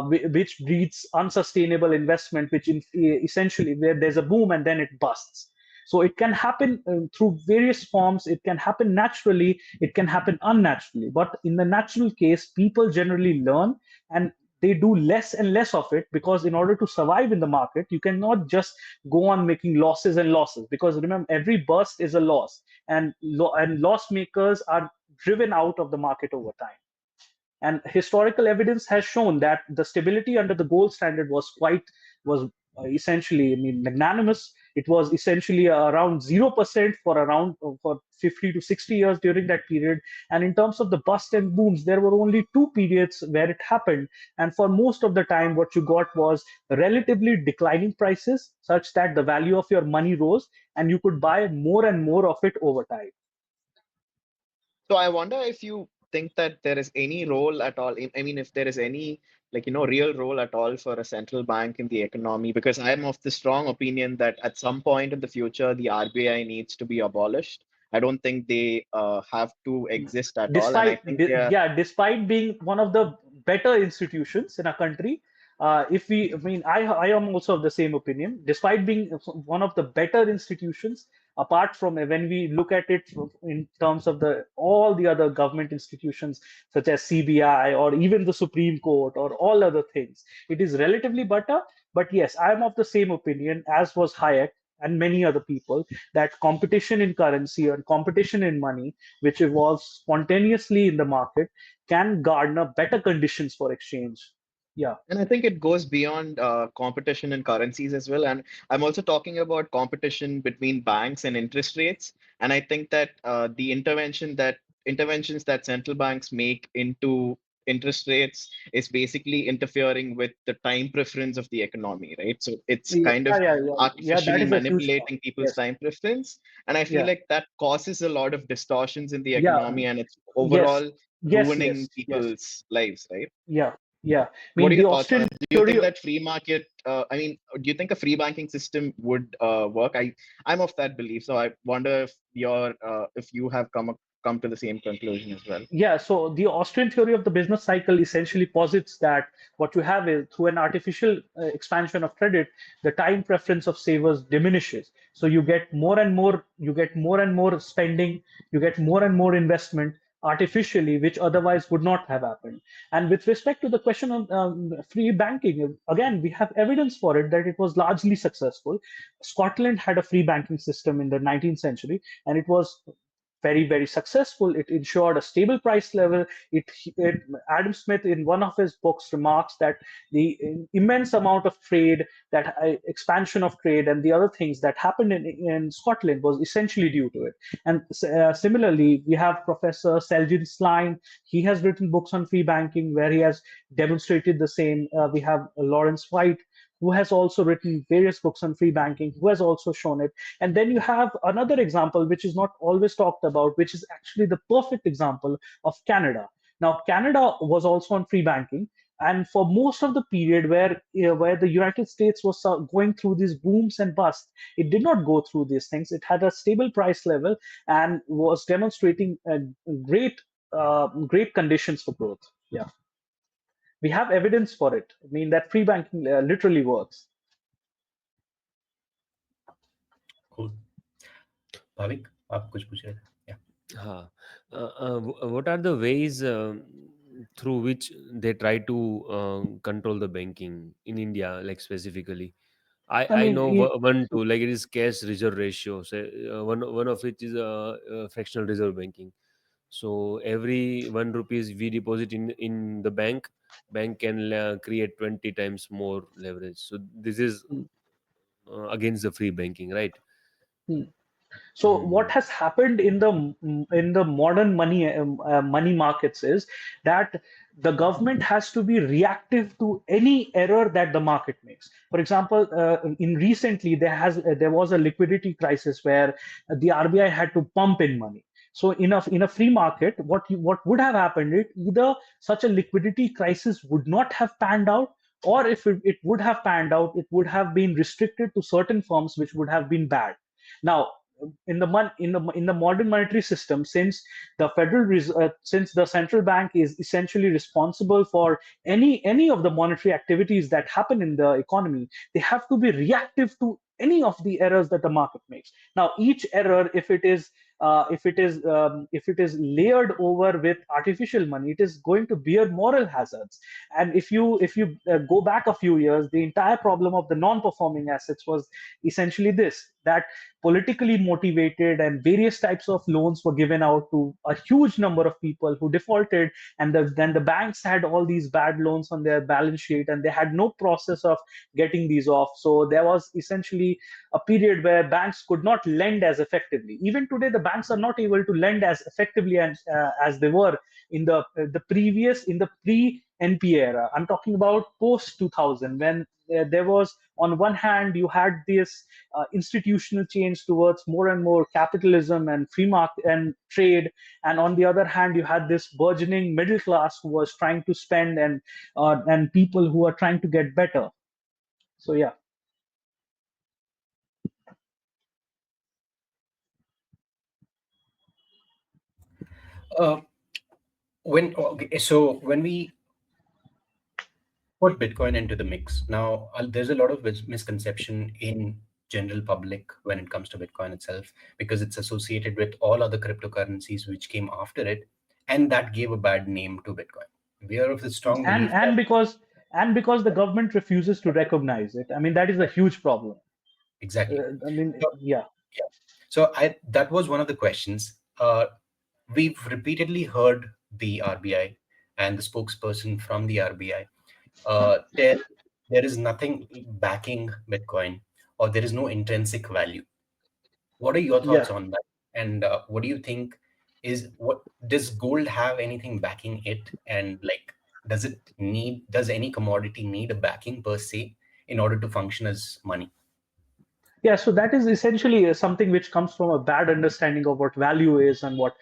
which breeds unsustainable investment, which essentially where there's a boom and then it busts. So it can happen through various forms. It can happen naturally, it can happen unnaturally. But in the natural case, people generally learn, and they do less and less of it, because in order to survive in the market, you cannot just go on making losses and losses, because remember, every burst is a loss, and loss makers are driven out of the market over time. And historical evidence has shown that the stability under the gold standard was essentially, I mean, magnanimous. It was essentially around 0% for around for 50 to 60 years during that period. And in terms of the bust and booms, there were only two periods where it happened. And for most of the time, what you got was relatively declining prices, such that the value of your money rose and you could buy more and more of it over time. So I wonder if you think that there is any role at all. I mean, if there is any, like, real role at all for a central bank in the economy, because I am of the strong opinion that at some point in the future, the RBI needs to be abolished. I don't think they have to exist at all. And I think they are. Despite being one of the better institutions in a country, if we I mean I am also of the same opinion. Despite being one of the better institutions, apart from when we look at it in terms of the all the other government institutions such as CBI or even the Supreme Court or all other things, it is relatively better. But yes, I am of the same opinion as was Hayek and many other people, that competition in currency and competition in money, which evolves spontaneously in the market, can garner better conditions for exchange. Yeah. And I think it goes beyond competition in currencies as well. And I'm also talking about competition between banks and interest rates. And I think that the interventions that central banks make into interest rates is basically interfering with the time preference of the economy, right? So it's kind of Yeah, that artificially is a huge part. manipulating people's Yes. time preference. And I feel Yeah. like that causes a lot of distortions in the Yeah. economy, and it's Yes. overall Yes. ruining Yes. Yes. people's lives, right? Yeah. Yeah. I What mean, are your the thoughts on Austrian it? Do you theory. think that free market, I mean, do you think a free banking system would work? I'm of that belief. So I wonder if you have come to the same conclusion as well. Yeah, so the Austrian theory of the business cycle essentially posits that what you have is, through an artificial expansion of credit, the time preference of savers diminishes. So you get more and more spending, you get more and more investment artificially, which otherwise would not have happened. And with respect to the question of free banking, again, we have evidence for it that it was largely successful. Scotland had a free banking system in the 19th century, and it was very, very successful. It ensured a stable price level. Adam Smith, in one of his books, remarks that the immense amount of trade, that expansion of trade, and the other things that happened in Scotland was essentially due to it. And similarly, we have Professor Selgin Sline. He has written books on free banking where he has demonstrated the same. We have Lawrence White, who has also written various books on free banking, who has also shown it. And then you have another example, which is not always talked about, which is actually the perfect example of Canada. Now, Canada was also on free banking, and for most of the period where the United States was going through these booms and busts, it did not go through these things. It had a stable price level and was demonstrating great conditions for growth. Yeah, we have evidence for it. I mean that free banking literally works. Cool. Bhavik, आप कुछ पूछ रहे थे? Yeah. What are the ways through which they try to control the banking in India, like specifically? I I mean, know one two, like it is cash reserve ratio. So one of which is fractional reserve banking. So every 1 rupees we deposit in the bank can create 20 times more leverage. So this is against the free banking, right? mm, so what Mhm. has happened in the modern money markets is that the government has to be reactive to any error that the market makes. For example, in recently there was a liquidity crisis where the RBI had to pump in money. So in a free market, what would have happened is either such a liquidity crisis would not have panned out, or if it would have panned out, it would have been restricted to certain firms which would have been bad. Now, in the modern monetary system, since the central bank is essentially responsible for any of the monetary activities that happen in the economy, they have to be reactive to any of the errors that the market makes. Now, each error, if it is layered over with artificial money, it is going to bear moral hazards. And if you go back a few years, the entire problem of the non-performing assets was essentially this: that politically motivated and various types of loans were given out to a huge number of people who defaulted, and then the banks had all these bad loans on their balance sheet, and they had no process of getting these off. So there was essentially a period where banks could not lend as effectively. Even today, the banks are not able to lend as effectively as they were in the pre NPA era. I'm talking about post 2000, when there was, on one hand, you had this institutional change towards more and more capitalism and free market and trade, and on the other hand, you had this burgeoning middle class who was trying to spend, and people who are trying to get better. So yeah. Uh, when we put Bitcoin into the mix, now there's a lot of misconception in general public when it comes to Bitcoin itself, because it's associated with all other cryptocurrencies which came after it, and that gave a bad name to Bitcoin. We are of the strong and belief and that because and because the government refuses to recognize it, I mean, that is a huge problem. exactly. I mean, So, yeah. yeah. So that was one of the questions. We've repeatedly heard the RBI and the spokesperson from the RBI there is nothing backing Bitcoin, or there is no intrinsic value. What are your thoughts Yeah. on that? And what do you think what does gold have anything backing it? And like, does any commodity need a backing per se in order to function as money? Yeah, so that is essentially something which comes from a bad understanding of what value is, and what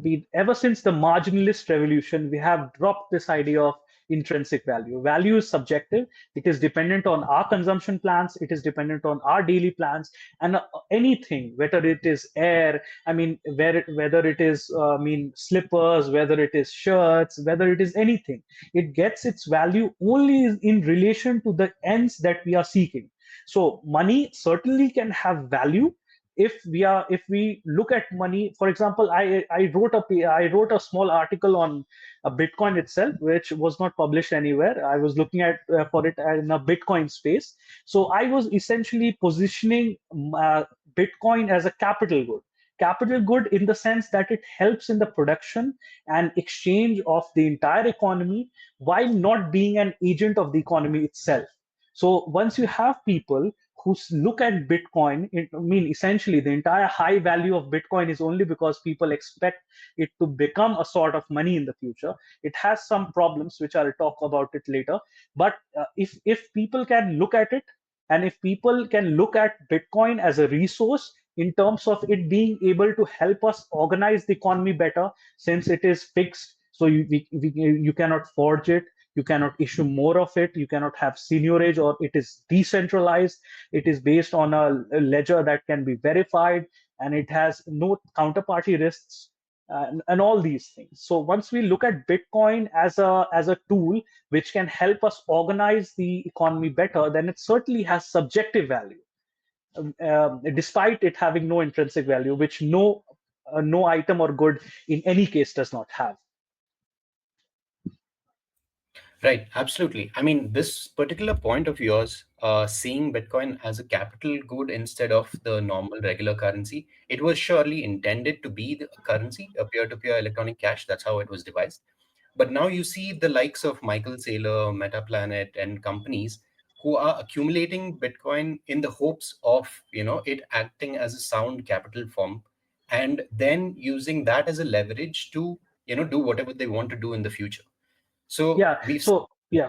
we, ever since the marginalist revolution, we have dropped this idea of intrinsic value. Value is subjective. It is dependent on our consumption plans. It is dependent on our daily plans, and anything, whether it is air, I mean, whether it is, I mean, slippers, whether it is shirts, whether it is anything, it gets its value only in relation to the ends that we are seeking. So money certainly can have value if we look at money. For example, I wrote a small article on Bitcoin itself, which was not published anywhere. I was looking at for it in a Bitcoin space. So I was essentially positioning Bitcoin as a capital good in the sense that it helps in the production and exchange of the entire economy, while not being an agent of the economy itself. So once you have people who look at Bitcoin, I mean, essentially the entire high value of Bitcoin is only because people expect it to become a sort of money in the future. It has some problems, which I'll talk about it later. But if people can look at it, and if people can look at Bitcoin as a resource in terms of it being able to help us organize the economy better, since it is fixed, So you cannot forge it, you cannot issue more of it, you cannot have seigniorage, or it is decentralized, it is based on a ledger that can be verified, and it has no counterparty risks, and all these things. So once we look at Bitcoin as a tool which can help us organize the economy better, then it certainly has subjective value, despite it having no intrinsic value, which no item or good in any case does not have. Right, absolutely. I mean, this particular point of yours, seeing Bitcoin as a capital good instead of the normal regular currency, it was surely intended to be the currency, a peer-to-peer electronic cash. That's how it was devised. But now you see the likes of Michael Saylor, Metaplanet, and companies who are accumulating Bitcoin in the hopes of, it acting as a sound capital form, and then using that as a leverage to, do whatever they want to do in the future. So Yeah. we've So yeah.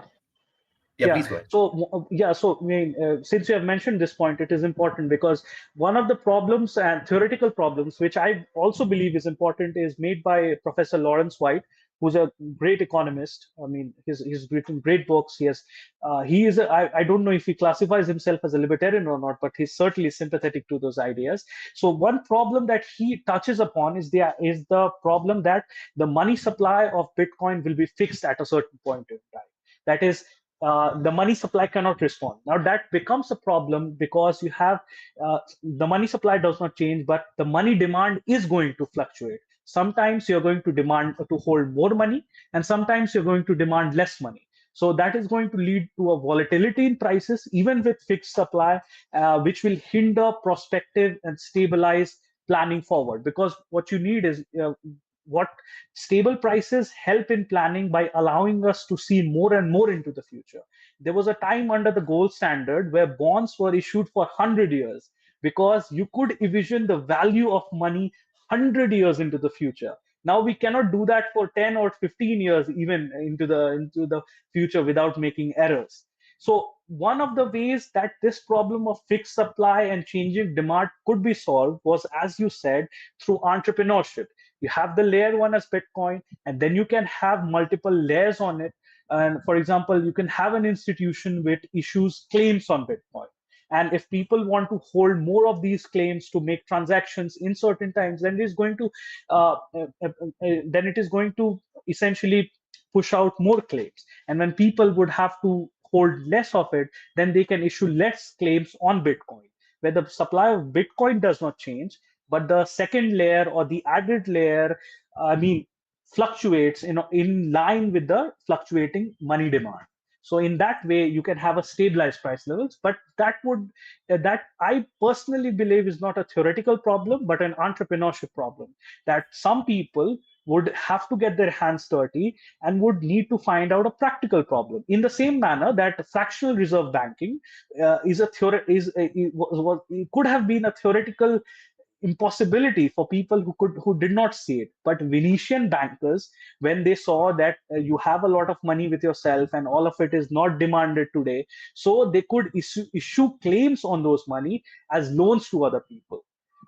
Yeah, please go ahead. So I mean, since you have mentioned this point, it is important because one of the problems and theoretical problems, which I also believe is important, is made by Professor Lawrence White, who's a great economist. I mean, he's written great books. He is. I don't know if he classifies himself as a libertarian or not, but he's certainly sympathetic to those ideas. So one problem that he touches upon is the problem that the money supply of Bitcoin will be fixed at a certain point in time. That is, the money supply cannot respond. Now that becomes a problem because you have the money supply does not change, but the money demand is going to fluctuate. Sometimes you're going to demand to hold more money, and sometimes you're going to demand less money. So that is going to lead to a volatility in prices, even with fixed supply, which will hinder prospective and stabilize planning forward. Because what you need is what stable prices help in planning by allowing us to see more and more into the future. There was a time under the gold standard where bonds were issued for 100 years because you could envision the value of money 100 years into the future. Now we cannot do that for 10 or 15 years even into the future without making errors. So one of the ways that this problem of fixed supply and changing demand could be solved was, as you said, through entrepreneurship. You have the layer one as Bitcoin, and then you can have multiple layers on it. And for example, you can have an institution which issues claims on Bitcoin. And if people want to hold more of these claims to make transactions in certain times, then it is going to essentially push out more claims. And when people would have to hold less of it, then they can issue less claims on Bitcoin, where the supply of Bitcoin does not change, but the second layer or the added layer, fluctuates in line with the fluctuating money demand. So in that way, you can have a stabilized price levels, but that I personally believe is not a theoretical problem, but an entrepreneurship problem, that some people would have to get their hands dirty and would need to find out a practical problem. In the same manner that fractional reserve banking is a theory is it could have been a theoretical impossibility for people who did not see it. But Venetian bankers, when they saw that you have a lot of money with yourself and all of it is not demanded today, so they could issue claims on those money as loans to other people.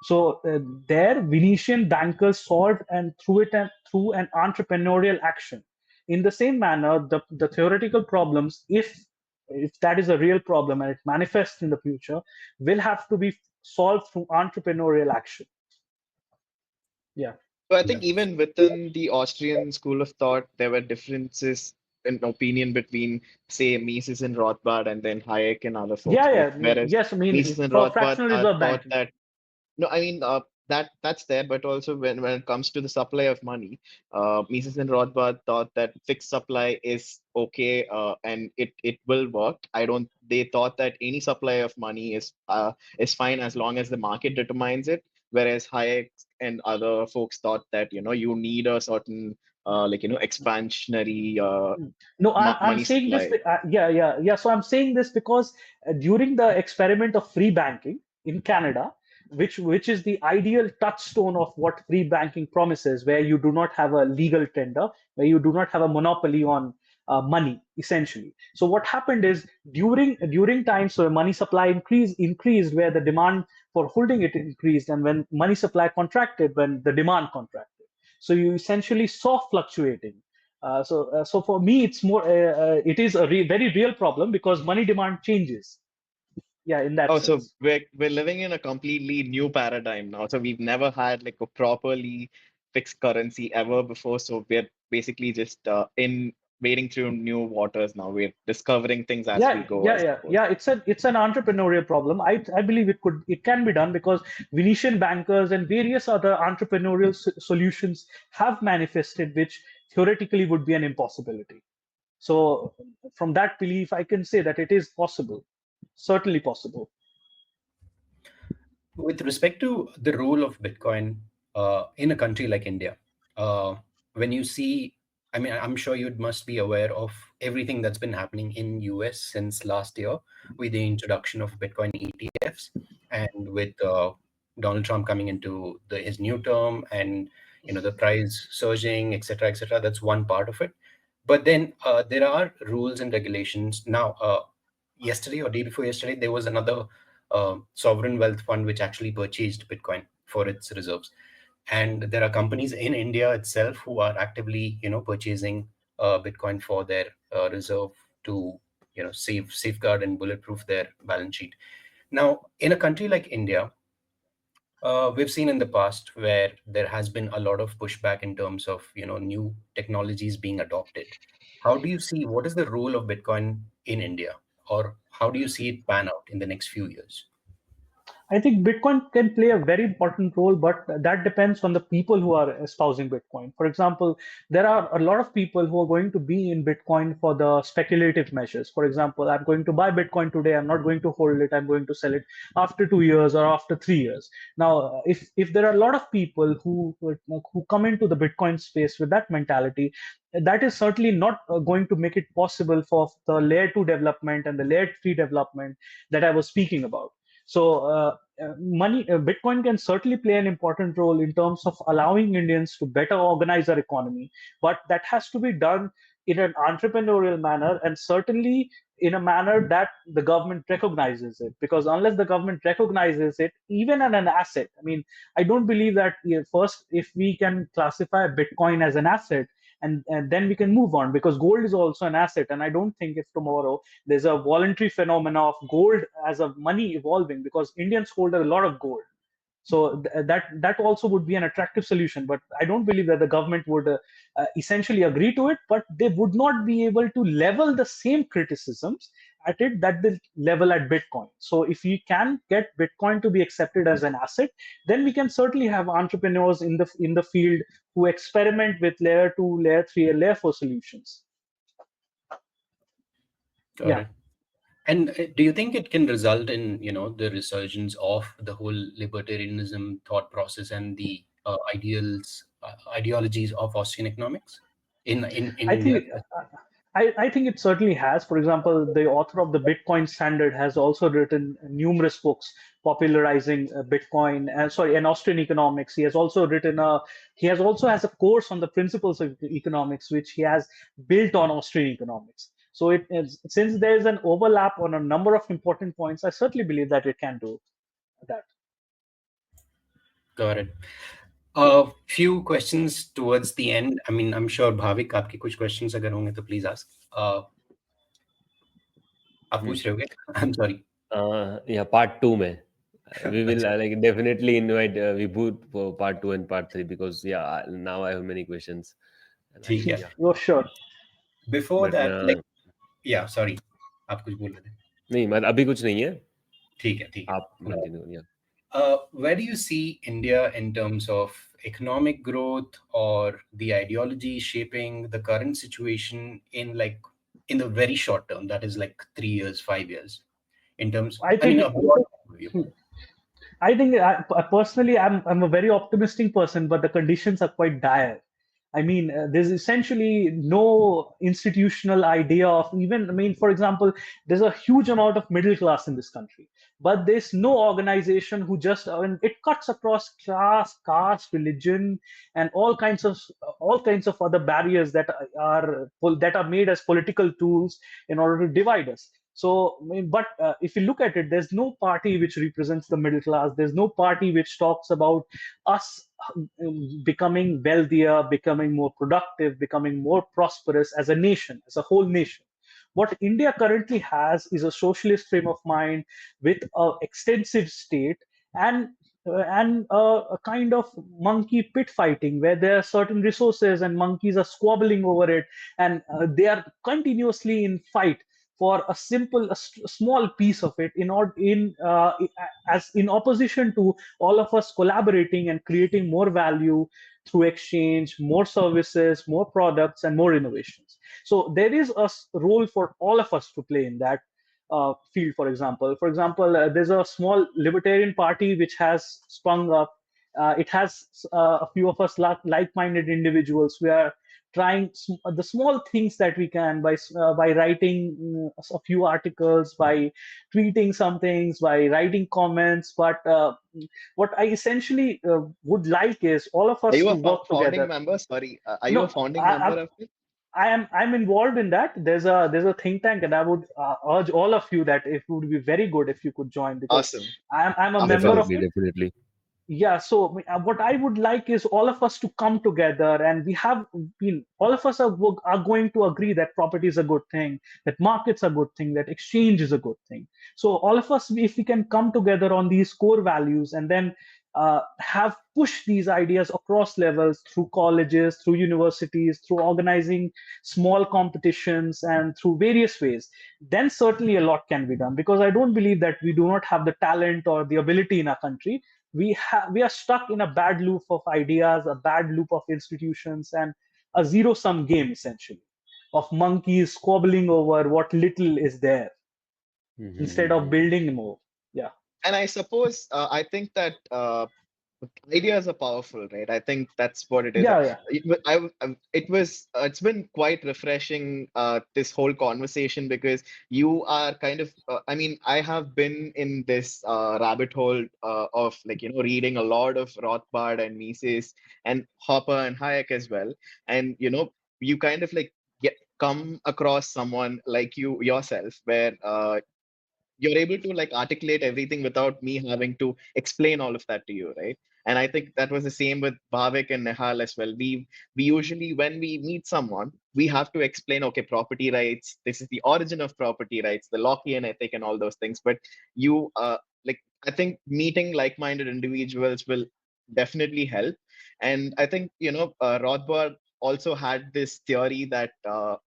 So there, Venetian bankers saw it and through an entrepreneurial action. In the same manner, the theoretical problems, if that is a real problem and it manifests in the future, will have to be solved through entrepreneurial action. Yeah. So I think even within the Austrian school of thought, there were differences in opinion between, say, Mises and Rothbard and then Hayek and other folks, Yeah, right? yeah. Whereas Yes, I mean, Mises and for Rothbard fractional are reserve thought banking. that no, I mean that's there, but also when it comes to the supply of money, Mises and Rothbard thought that fixed supply is okay, and it will work. I don't. They thought that any supply of money is fine as long as the market determines it. Whereas Hayek and other folks thought that you need a certain expansionary No, I'm money saying this. supply. Yeah. So I'm saying this because during the experiment of free banking in Canada, which is the ideal touchstone of what free banking promises, where you do not have a legal tender, where you do not have a monopoly on money, essentially. So what happened is during times where money supply increased, where the demand for holding it increased, and when money supply contracted, when the demand contracted. So you essentially saw fluctuating. So for me, it's more. It is a very real problem because money demand changes. Yeah, in that Oh, so sense. we're living in a completely new paradigm now. So we've never had like a properly fixed currency ever before. So we're basically just in wading through new waters now. We're discovering things as we go, I suppose. Yeah. It's an entrepreneurial problem. I believe it can be done because Venetian bankers and various other entrepreneurial solutions have manifested, which theoretically would be an impossibility. So from that belief, I can say that it is possible, certainly possible. With respect to the role of Bitcoin in a country like India, uh, when you see, I mean, I'm sure you must be aware of everything that's been happening in US since last year with the introduction of Bitcoin ETFs and with Donald Trump coming into his new term and the price surging, etc., etc. That's one part of it. But then there are rules and regulations now. Yesterday or day before yesterday, there was another sovereign wealth fund which actually purchased Bitcoin for its reserves. And there are companies in India itself who are actively, purchasing Bitcoin for their reserve to, safeguard and bulletproof their balance sheet. Now, in a country like India, we've seen in the past where there has been a lot of pushback in terms of new technologies being adopted. How do you see what is the role of Bitcoin in India, or how do you see it pan out in the next few years? I think Bitcoin can play a very important role, but that depends on the people who are espousing Bitcoin. For example, there are a lot of people who are going to be in Bitcoin for the speculative measures. For example, I'm going to buy Bitcoin today. I'm not going to hold it. I'm going to sell it after 2 years or after 3 years. Now, if there are a lot of people who come into the Bitcoin space with that mentality, that is certainly not going to make it possible for the layer 2 development and the layer 3 development that I was speaking about. So Bitcoin can certainly play an important role in terms of allowing Indians to better organize our economy, but that has to be done in an entrepreneurial manner and certainly in a manner that the government recognizes it. Because unless the government recognizes it, even as an asset, I mean, I don't believe that first, if we can classify Bitcoin as an asset, and then we can move on because gold is also an asset. And I don't think if tomorrow there's a voluntary phenomena of gold as a money evolving because Indians hold a lot of gold. So that also would be an attractive solution, but I don't believe that the government would essentially agree to it. But they would not be able to level the same criticisms at it that they level at Bitcoin. So if we can get Bitcoin to be accepted as an asset, then we can certainly have entrepreneurs in the field who experiment with layer 2, layer 3, and layer 4 solutions. Got Yeah. it. And do you think it can result in, the resurgence of the whole libertarianism thought process and the ideologies of Austrian economics in I India? think I think it certainly has. For example, the author of the Bitcoin Standard has also written numerous books popularizing Bitcoin and Austrian economics. He has also has a course on the principles of economics, which he has built on Austrian economics. So since there is an overlap on a number of important points, I certainly believe that it can do that. Got it. A few questions towards the end. I mean, I'm sure Bhavik, आपके कुछ questions अगर होंगे तो please ask. आप पूछ रहे होगे? I'm sorry. Yeah, part 2 में. We will अच्छा, like definitely invite Vibhu for part 2 and part 3 because now I have many questions. And ठीक है. yeah, Oh, sure. Before but that, like, yeah, sorry. आप कुछ बोल रहे थे? नहीं मतलब अभी कुछ नहीं है. ठीक है, ठीक है. आप continue. Yeah. Where do you see India in terms of economic growth or the ideology shaping the current situation in the very short term, that is like 3 years, 5 years, in terms, I I mean, think a broad overview. I think personally, I'm a very optimistic person, but the conditions are quite dire. I mean, there's essentially no institutional idea of even. I mean, for example, there's a huge amount of middle class in this country, but there's no organization who just. I mean, it cuts across class, caste, religion, and all kinds of other barriers that are made as political tools in order to divide us. So, but if you look at it, there's no party which represents the middle class. There's no party which talks about us becoming wealthier, becoming more productive, becoming more prosperous as a nation, as a whole nation. What India currently has is a socialist frame of mind with an extensive state and a kind of monkey pit fighting where there are certain resources and monkeys are squabbling over it, and they are continuously in fight for a simple, small piece of it, as in opposition to all of us collaborating and creating more value through exchange, more services, more products, and more innovations. So there is a role for all of us to play in that field. For example, there's a small libertarian party which has sprung up. It has a few of us like-minded individuals. We are trying the small things that we can by writing a few articles, by tweeting some things, by writing comments. But what I essentially would like is all of Are us you to a work founding together. member? Sorry, are you a No, founding member of it? I'm involved in that. There's a think tank, and I would urge all of you that it would be very good if you could join, because Awesome. I'm a Awesome. member of Definitely, it. definitely. Yeah, so what I would like is all of us to come together, and we have been all of us are going to agree that property is a good thing, that markets are a good thing, that exchange is a good thing. So all of us, if we can come together on these core values, and then have push these ideas across levels through colleges, through universities, through organizing small competitions, and through various ways, then certainly a lot can be done. Because I don't believe that we do not have the talent or the ability in our country. We are stuck in a bad loop of ideas, a bad loop of institutions, and a zero sum game essentially of monkeys squabbling over what little is there instead of Mhm. building more. Yeah. And I suppose I think that ideas are powerful, right? I think that's what it is. Yeah, yeah. It's been quite refreshing, this whole conversation, because you are kind of I mean, I have been in this rabbit hole of, like, reading a lot of Rothbard and Mises and Hopper and Hayek as well. And you kind of like come across someone like you yourself, where you're able to like articulate everything without me having to explain all of that to you, right? And I think that was the same with Bhavik and Nehal as well. We usually, when we meet someone, we have to explain, okay, property rights, this is the origin of property rights, the Lockean ethic, and all those things. But you like I think meeting like-minded individuals will definitely help. And I think Rothbard also had this theory that a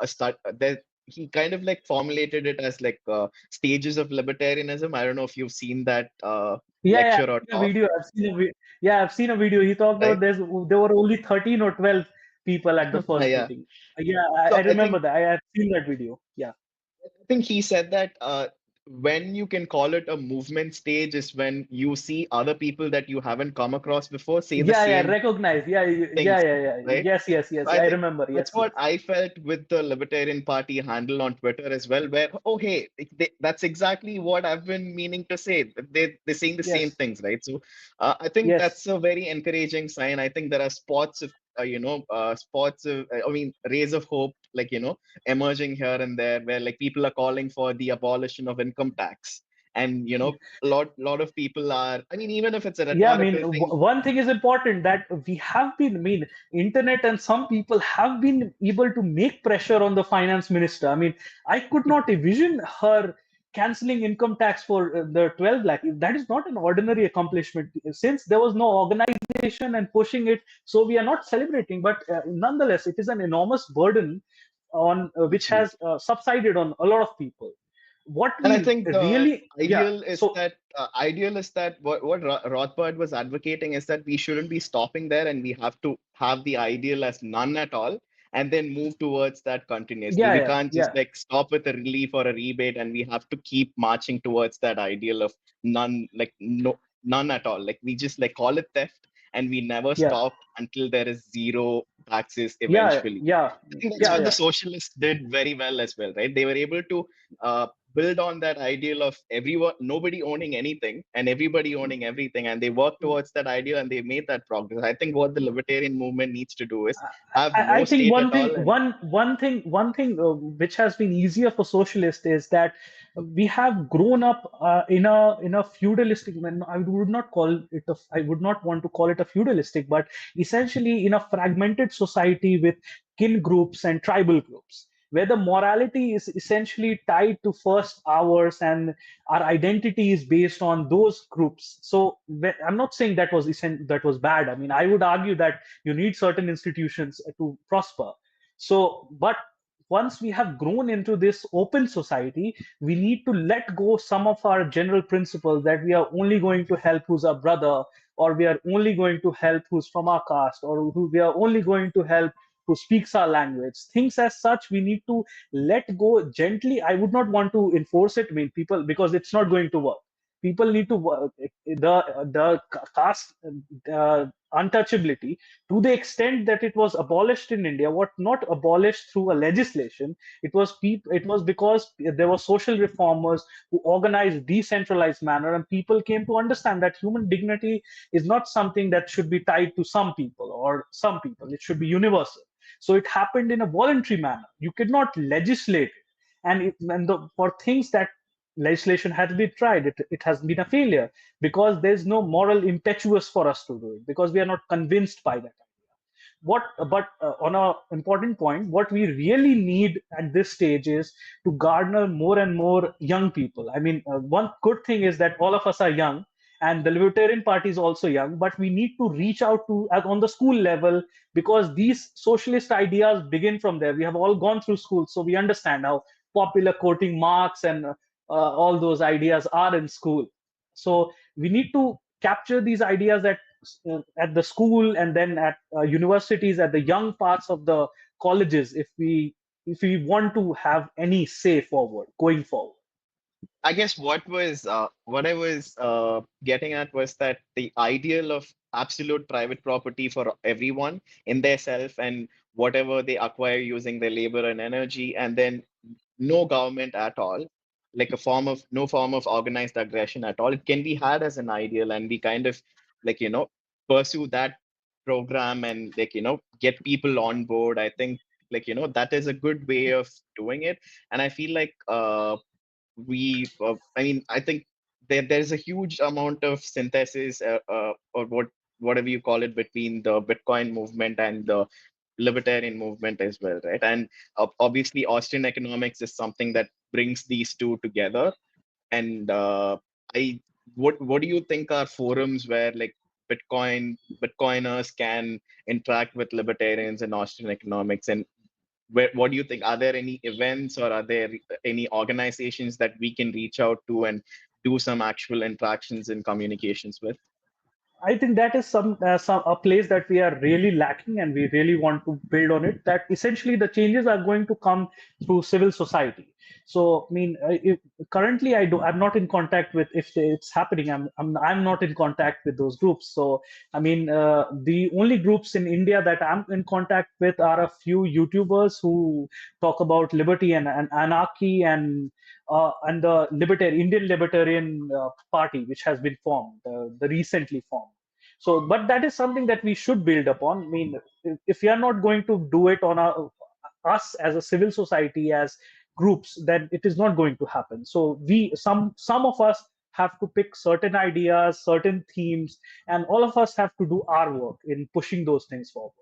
start there. He kind of like formulated it as like stages of libertarianism. I don't know if you've seen that Yeah, lecture or I've seen a talk, video. I've seen a video. He talked right? about there were only 13 or 12 people at the first Yeah. meeting. Yeah, I So remember that. I've seen that video. Yeah. I think he said that when you can call it a movement stage is when you see other people that you haven't come across before say the Yeah, same recognize. things, Yeah. right? Yes, yes, So yes. I I think remember. that's Yes, what yes. I felt with the Libertarian Party handle on Twitter as well, where, oh, hey, that's exactly what I've been meaning to say. They're saying the same Yes, things, right? So I think yes. that's a very encouraging sign. I think there are I mean, rays of hope, like, emerging here and there, where like people are calling for the abolition of income tax. And, a lot of people are, I mean, even if it's a Yeah, I mean, rhetorical thing. one thing is important that we have been, I mean, internet and some people have been able to make pressure on the finance minister. I mean, I could not envision her canceling income tax for the 12 lakh. That is not an ordinary accomplishment. Since there was no organization and pushing it, so we are not celebrating. But nonetheless, it is an enormous burden on which has subsided on a lot of people. What And I we think the really, yeah. So ideal is that what Rothbard was advocating is that we shouldn't be stopping there, and we have to have the ideal as none at all, and then move towards that continuously. We can't just yeah. like stop with a relief or a rebate, and we have to keep marching towards that ideal of none, like no, none at all. Like we just like call it theft, and we never Yeah, stop until there is zero taxes yeah, eventually. yeah, I think that's yeah, what the yeah, socialists did very well as well, right? They were able to build on that ideal of everyone, nobody owning anything and everybody owning everything, and they work towards that ideal and they made that progress. I think what the libertarian movement needs to do is have I no think state one at thing, all. And which has been easier for socialists is that we have grown up in a feudalistic. I would not call it I would not want to call it a feudalistic, but essentially in a fragmented society with kin groups and tribal groups, where the morality is essentially tied to first hours and our identity is based on those groups. So I'm not saying that was bad. I mean, I would argue that you need certain institutions to prosper. So, but once we have grown into this open society, we need to let go some of our general principles that we are only going to help who's our brother, or we are only going to help who's from our caste, or who we are only going to help who speaks our language. Things as such, we need to let go gently. I would not want to enforce it. I mean, people, because it's not going to work. People need to work. The caste untouchability, to the extent that it was abolished in India, what not abolished through a legislation. It was because there were social reformers who organized decentralized manner, and people came to understand that human dignity is not something that should be tied to some people or some people. It should be universal. So it happened in a voluntary manner. You could not legislate it. For things that legislation had been tried, it has been a failure because there's no moral impetus for us to do it, because we are not convinced by that idea. On a important point, what we really need at this stage is to garner more and more young people. I mean, one good thing is that all of us are young, and the Libertarian Party is also young, but we need to reach out to on the school level, because these socialist ideas begin from there. We have all gone through school, so we understand how popular quoting Marx and all those ideas are in school. So we need to capture these ideas at the school, and then at universities, at the young parts of the colleges, if we want to have any say forward going forward. I guess what I was getting at was that the ideal of absolute private property for everyone in their self and whatever they acquire using their labor and energy, and then no government at all, like a form of no form of organized aggression at all. It can be had as an ideal, and we kind of like pursue that program and get people on board. I think that is a good way of doing it, and I feel like I mean, I think there's a huge amount of synthesis or whatever you call it between the Bitcoin movement and the libertarian movement as well, right? And obviously Austrian economics is something that brings these two together. And I what do you think are forums where like Bitcoiners can interact with libertarians and Austrian economics? And what do you think? Are there any events or are there any organizations that we can reach out to and do some actual interactions and communications with? I think that is some a place that we are really lacking, and we really want to build on it. That essentially the changes are going to come through civil society. So, I mean, currently I'm not in contact with, if it's happening. I'm not in contact with those groups. So, I mean, the only groups in India that I'm in contact with are a few YouTubers who talk about liberty and anarchy, and the Indian Libertarian Party, which has been formed, the recently formed. So, but that is something that we should build upon. I mean, if we are not going to do it on us as a civil society, as groups, then it is not going to happen. So, some of us have to pick certain ideas, certain themes, and all of us have to do our work in pushing those things forward.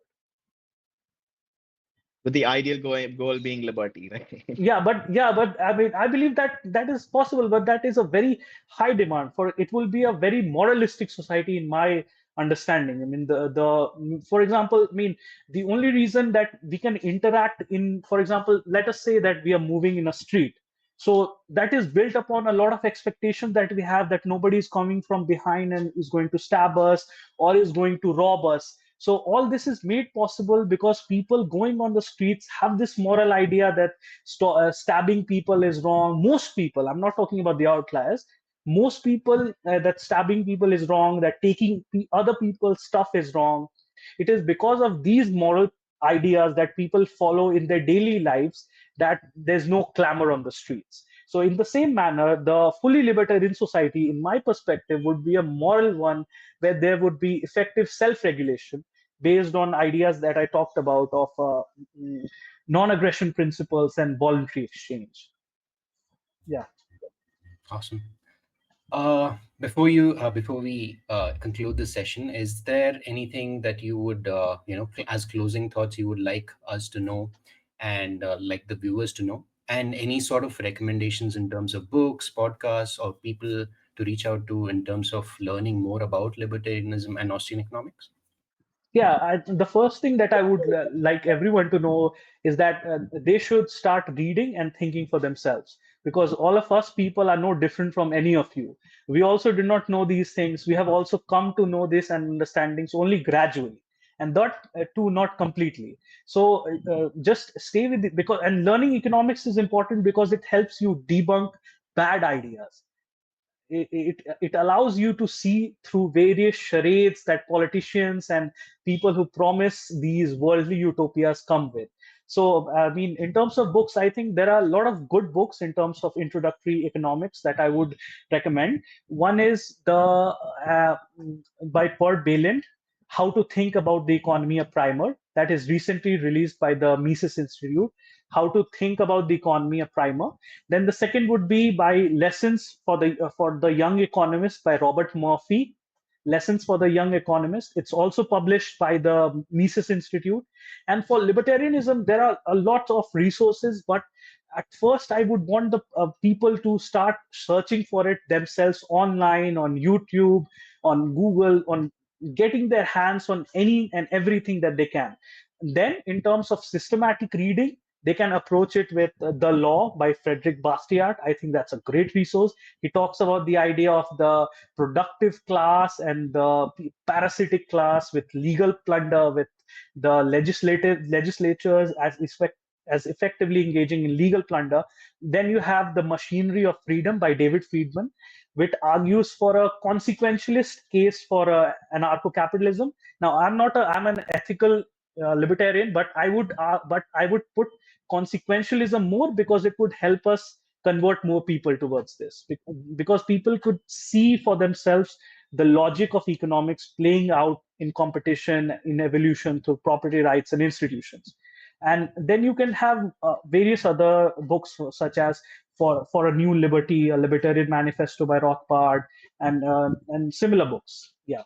With the ideal goal being liberty, right? But I mean, I believe that that is possible, but that is a very high demand for it. Will be a very moralistic society in my understanding. I mean, the for example, I mean, the only reason that we can interact in, for example, let us say that we are moving in a street. So that is built upon a lot of expectations that we have, that nobody is coming from behind and is going to stab us or is going to rob us. So all this is made possible because people going on the streets have this moral idea that stabbing people is wrong. Most people, I'm not talking about the outliers, most people, that stabbing people is wrong, that taking other people's stuff is wrong. It is because of these moral ideas that people follow in their daily lives that there's no clamor on the streets. So in the same manner, the fully libertarian society, in my perspective, would be a moral one where there would be effective self-regulation based on ideas that I talked about of non-aggression principles and voluntary exchange. Yeah. Awesome. Before we conclude this session, is there anything that you would as closing thoughts you would like us to know, and like the viewers to know, and any sort of recommendations in terms of books, podcasts, or people to reach out to in terms of learning more about libertarianism and Austrian economics? Yeah, the first thing that I would like everyone to know is that they should start reading and thinking for themselves, because all of us people are no different from any of you. We also did not know these things. We have also come to know this and understandings only gradually, and that too not completely. So just stay with it, because and learning economics is important because it helps you debunk bad ideas. It allows you to see through various charades that politicians and people who promise these worldly utopias come with. So, I mean, in terms of books, I think there are a lot of good books in terms of introductory economics that I would recommend. One is by Per Balint, How to Think About the Economy, a primer, that is recently released by the Mises Institute. How to Think About the Economy, a primer. Then the second would be by Lessons for the Young Economist by Robert Murphy. Lessons for the Young Economist. It's also published by the Mises Institute. And for libertarianism, there are a lot of resources, but at first I would want the people to start searching for it themselves online, on YouTube, on Google, on getting their hands on any and everything that they can. Then, in terms of systematic reading, they can approach it with The Law by Frederick Bastiat. I think that's a great resource. He talks about the idea of the productive class and the parasitic class with legal plunder, with the legislatures as effectively engaging in legal plunder. Then you have The Machinery of Freedom by David Friedman, which argues for a consequentialist case for anarcho-capitalism. Now, I'm an ethical libertarian, but I would put consequentialism more, because it would help us convert more people towards this, because people could see for themselves the logic of economics playing out in competition, in evolution through property rights and institutions. And then you can have various other books, such as for a New Liberty, a Libertarian Manifesto by Rothbard, and similar books. Yeah.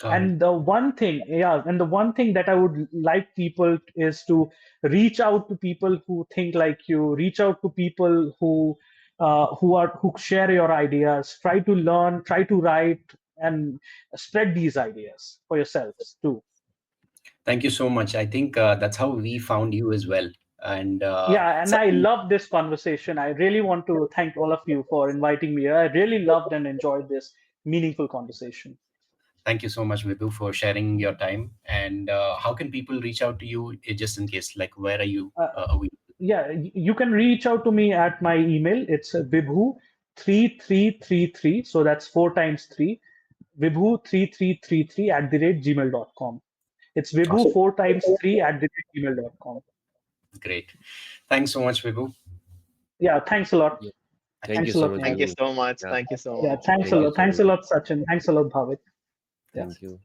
And the one thing that I would like people is to reach out to people who think like you, reach out to people who share your ideas, try to learn, try to write, and spread these ideas for yourselves too. Thank you so much. I think that's how we found you as well. And I love this conversation. I really want to thank all of you for inviting me here. I really loved and enjoyed this meaningful conversation. Thank you so much, Vibhu, for sharing your time. And how can people reach out to you, just in case, like, where are you available? Yeah, you can reach out to me at my email. It's Vibhu3333. So that's 4 times 3. Vibhu3333 @gmail.com. It's Vibhu Awesome. 4 times 3 @gmail.com. Great. Thanks so much, Vibhu. Yeah, thanks a lot. Yeah. Thanks a lot. Thank you Vibhu. so much. Yeah. Thank you so Yeah, much. thanks a lot. Thanks a lot, Sachin. Thanks a lot, Bhavik. Thank you.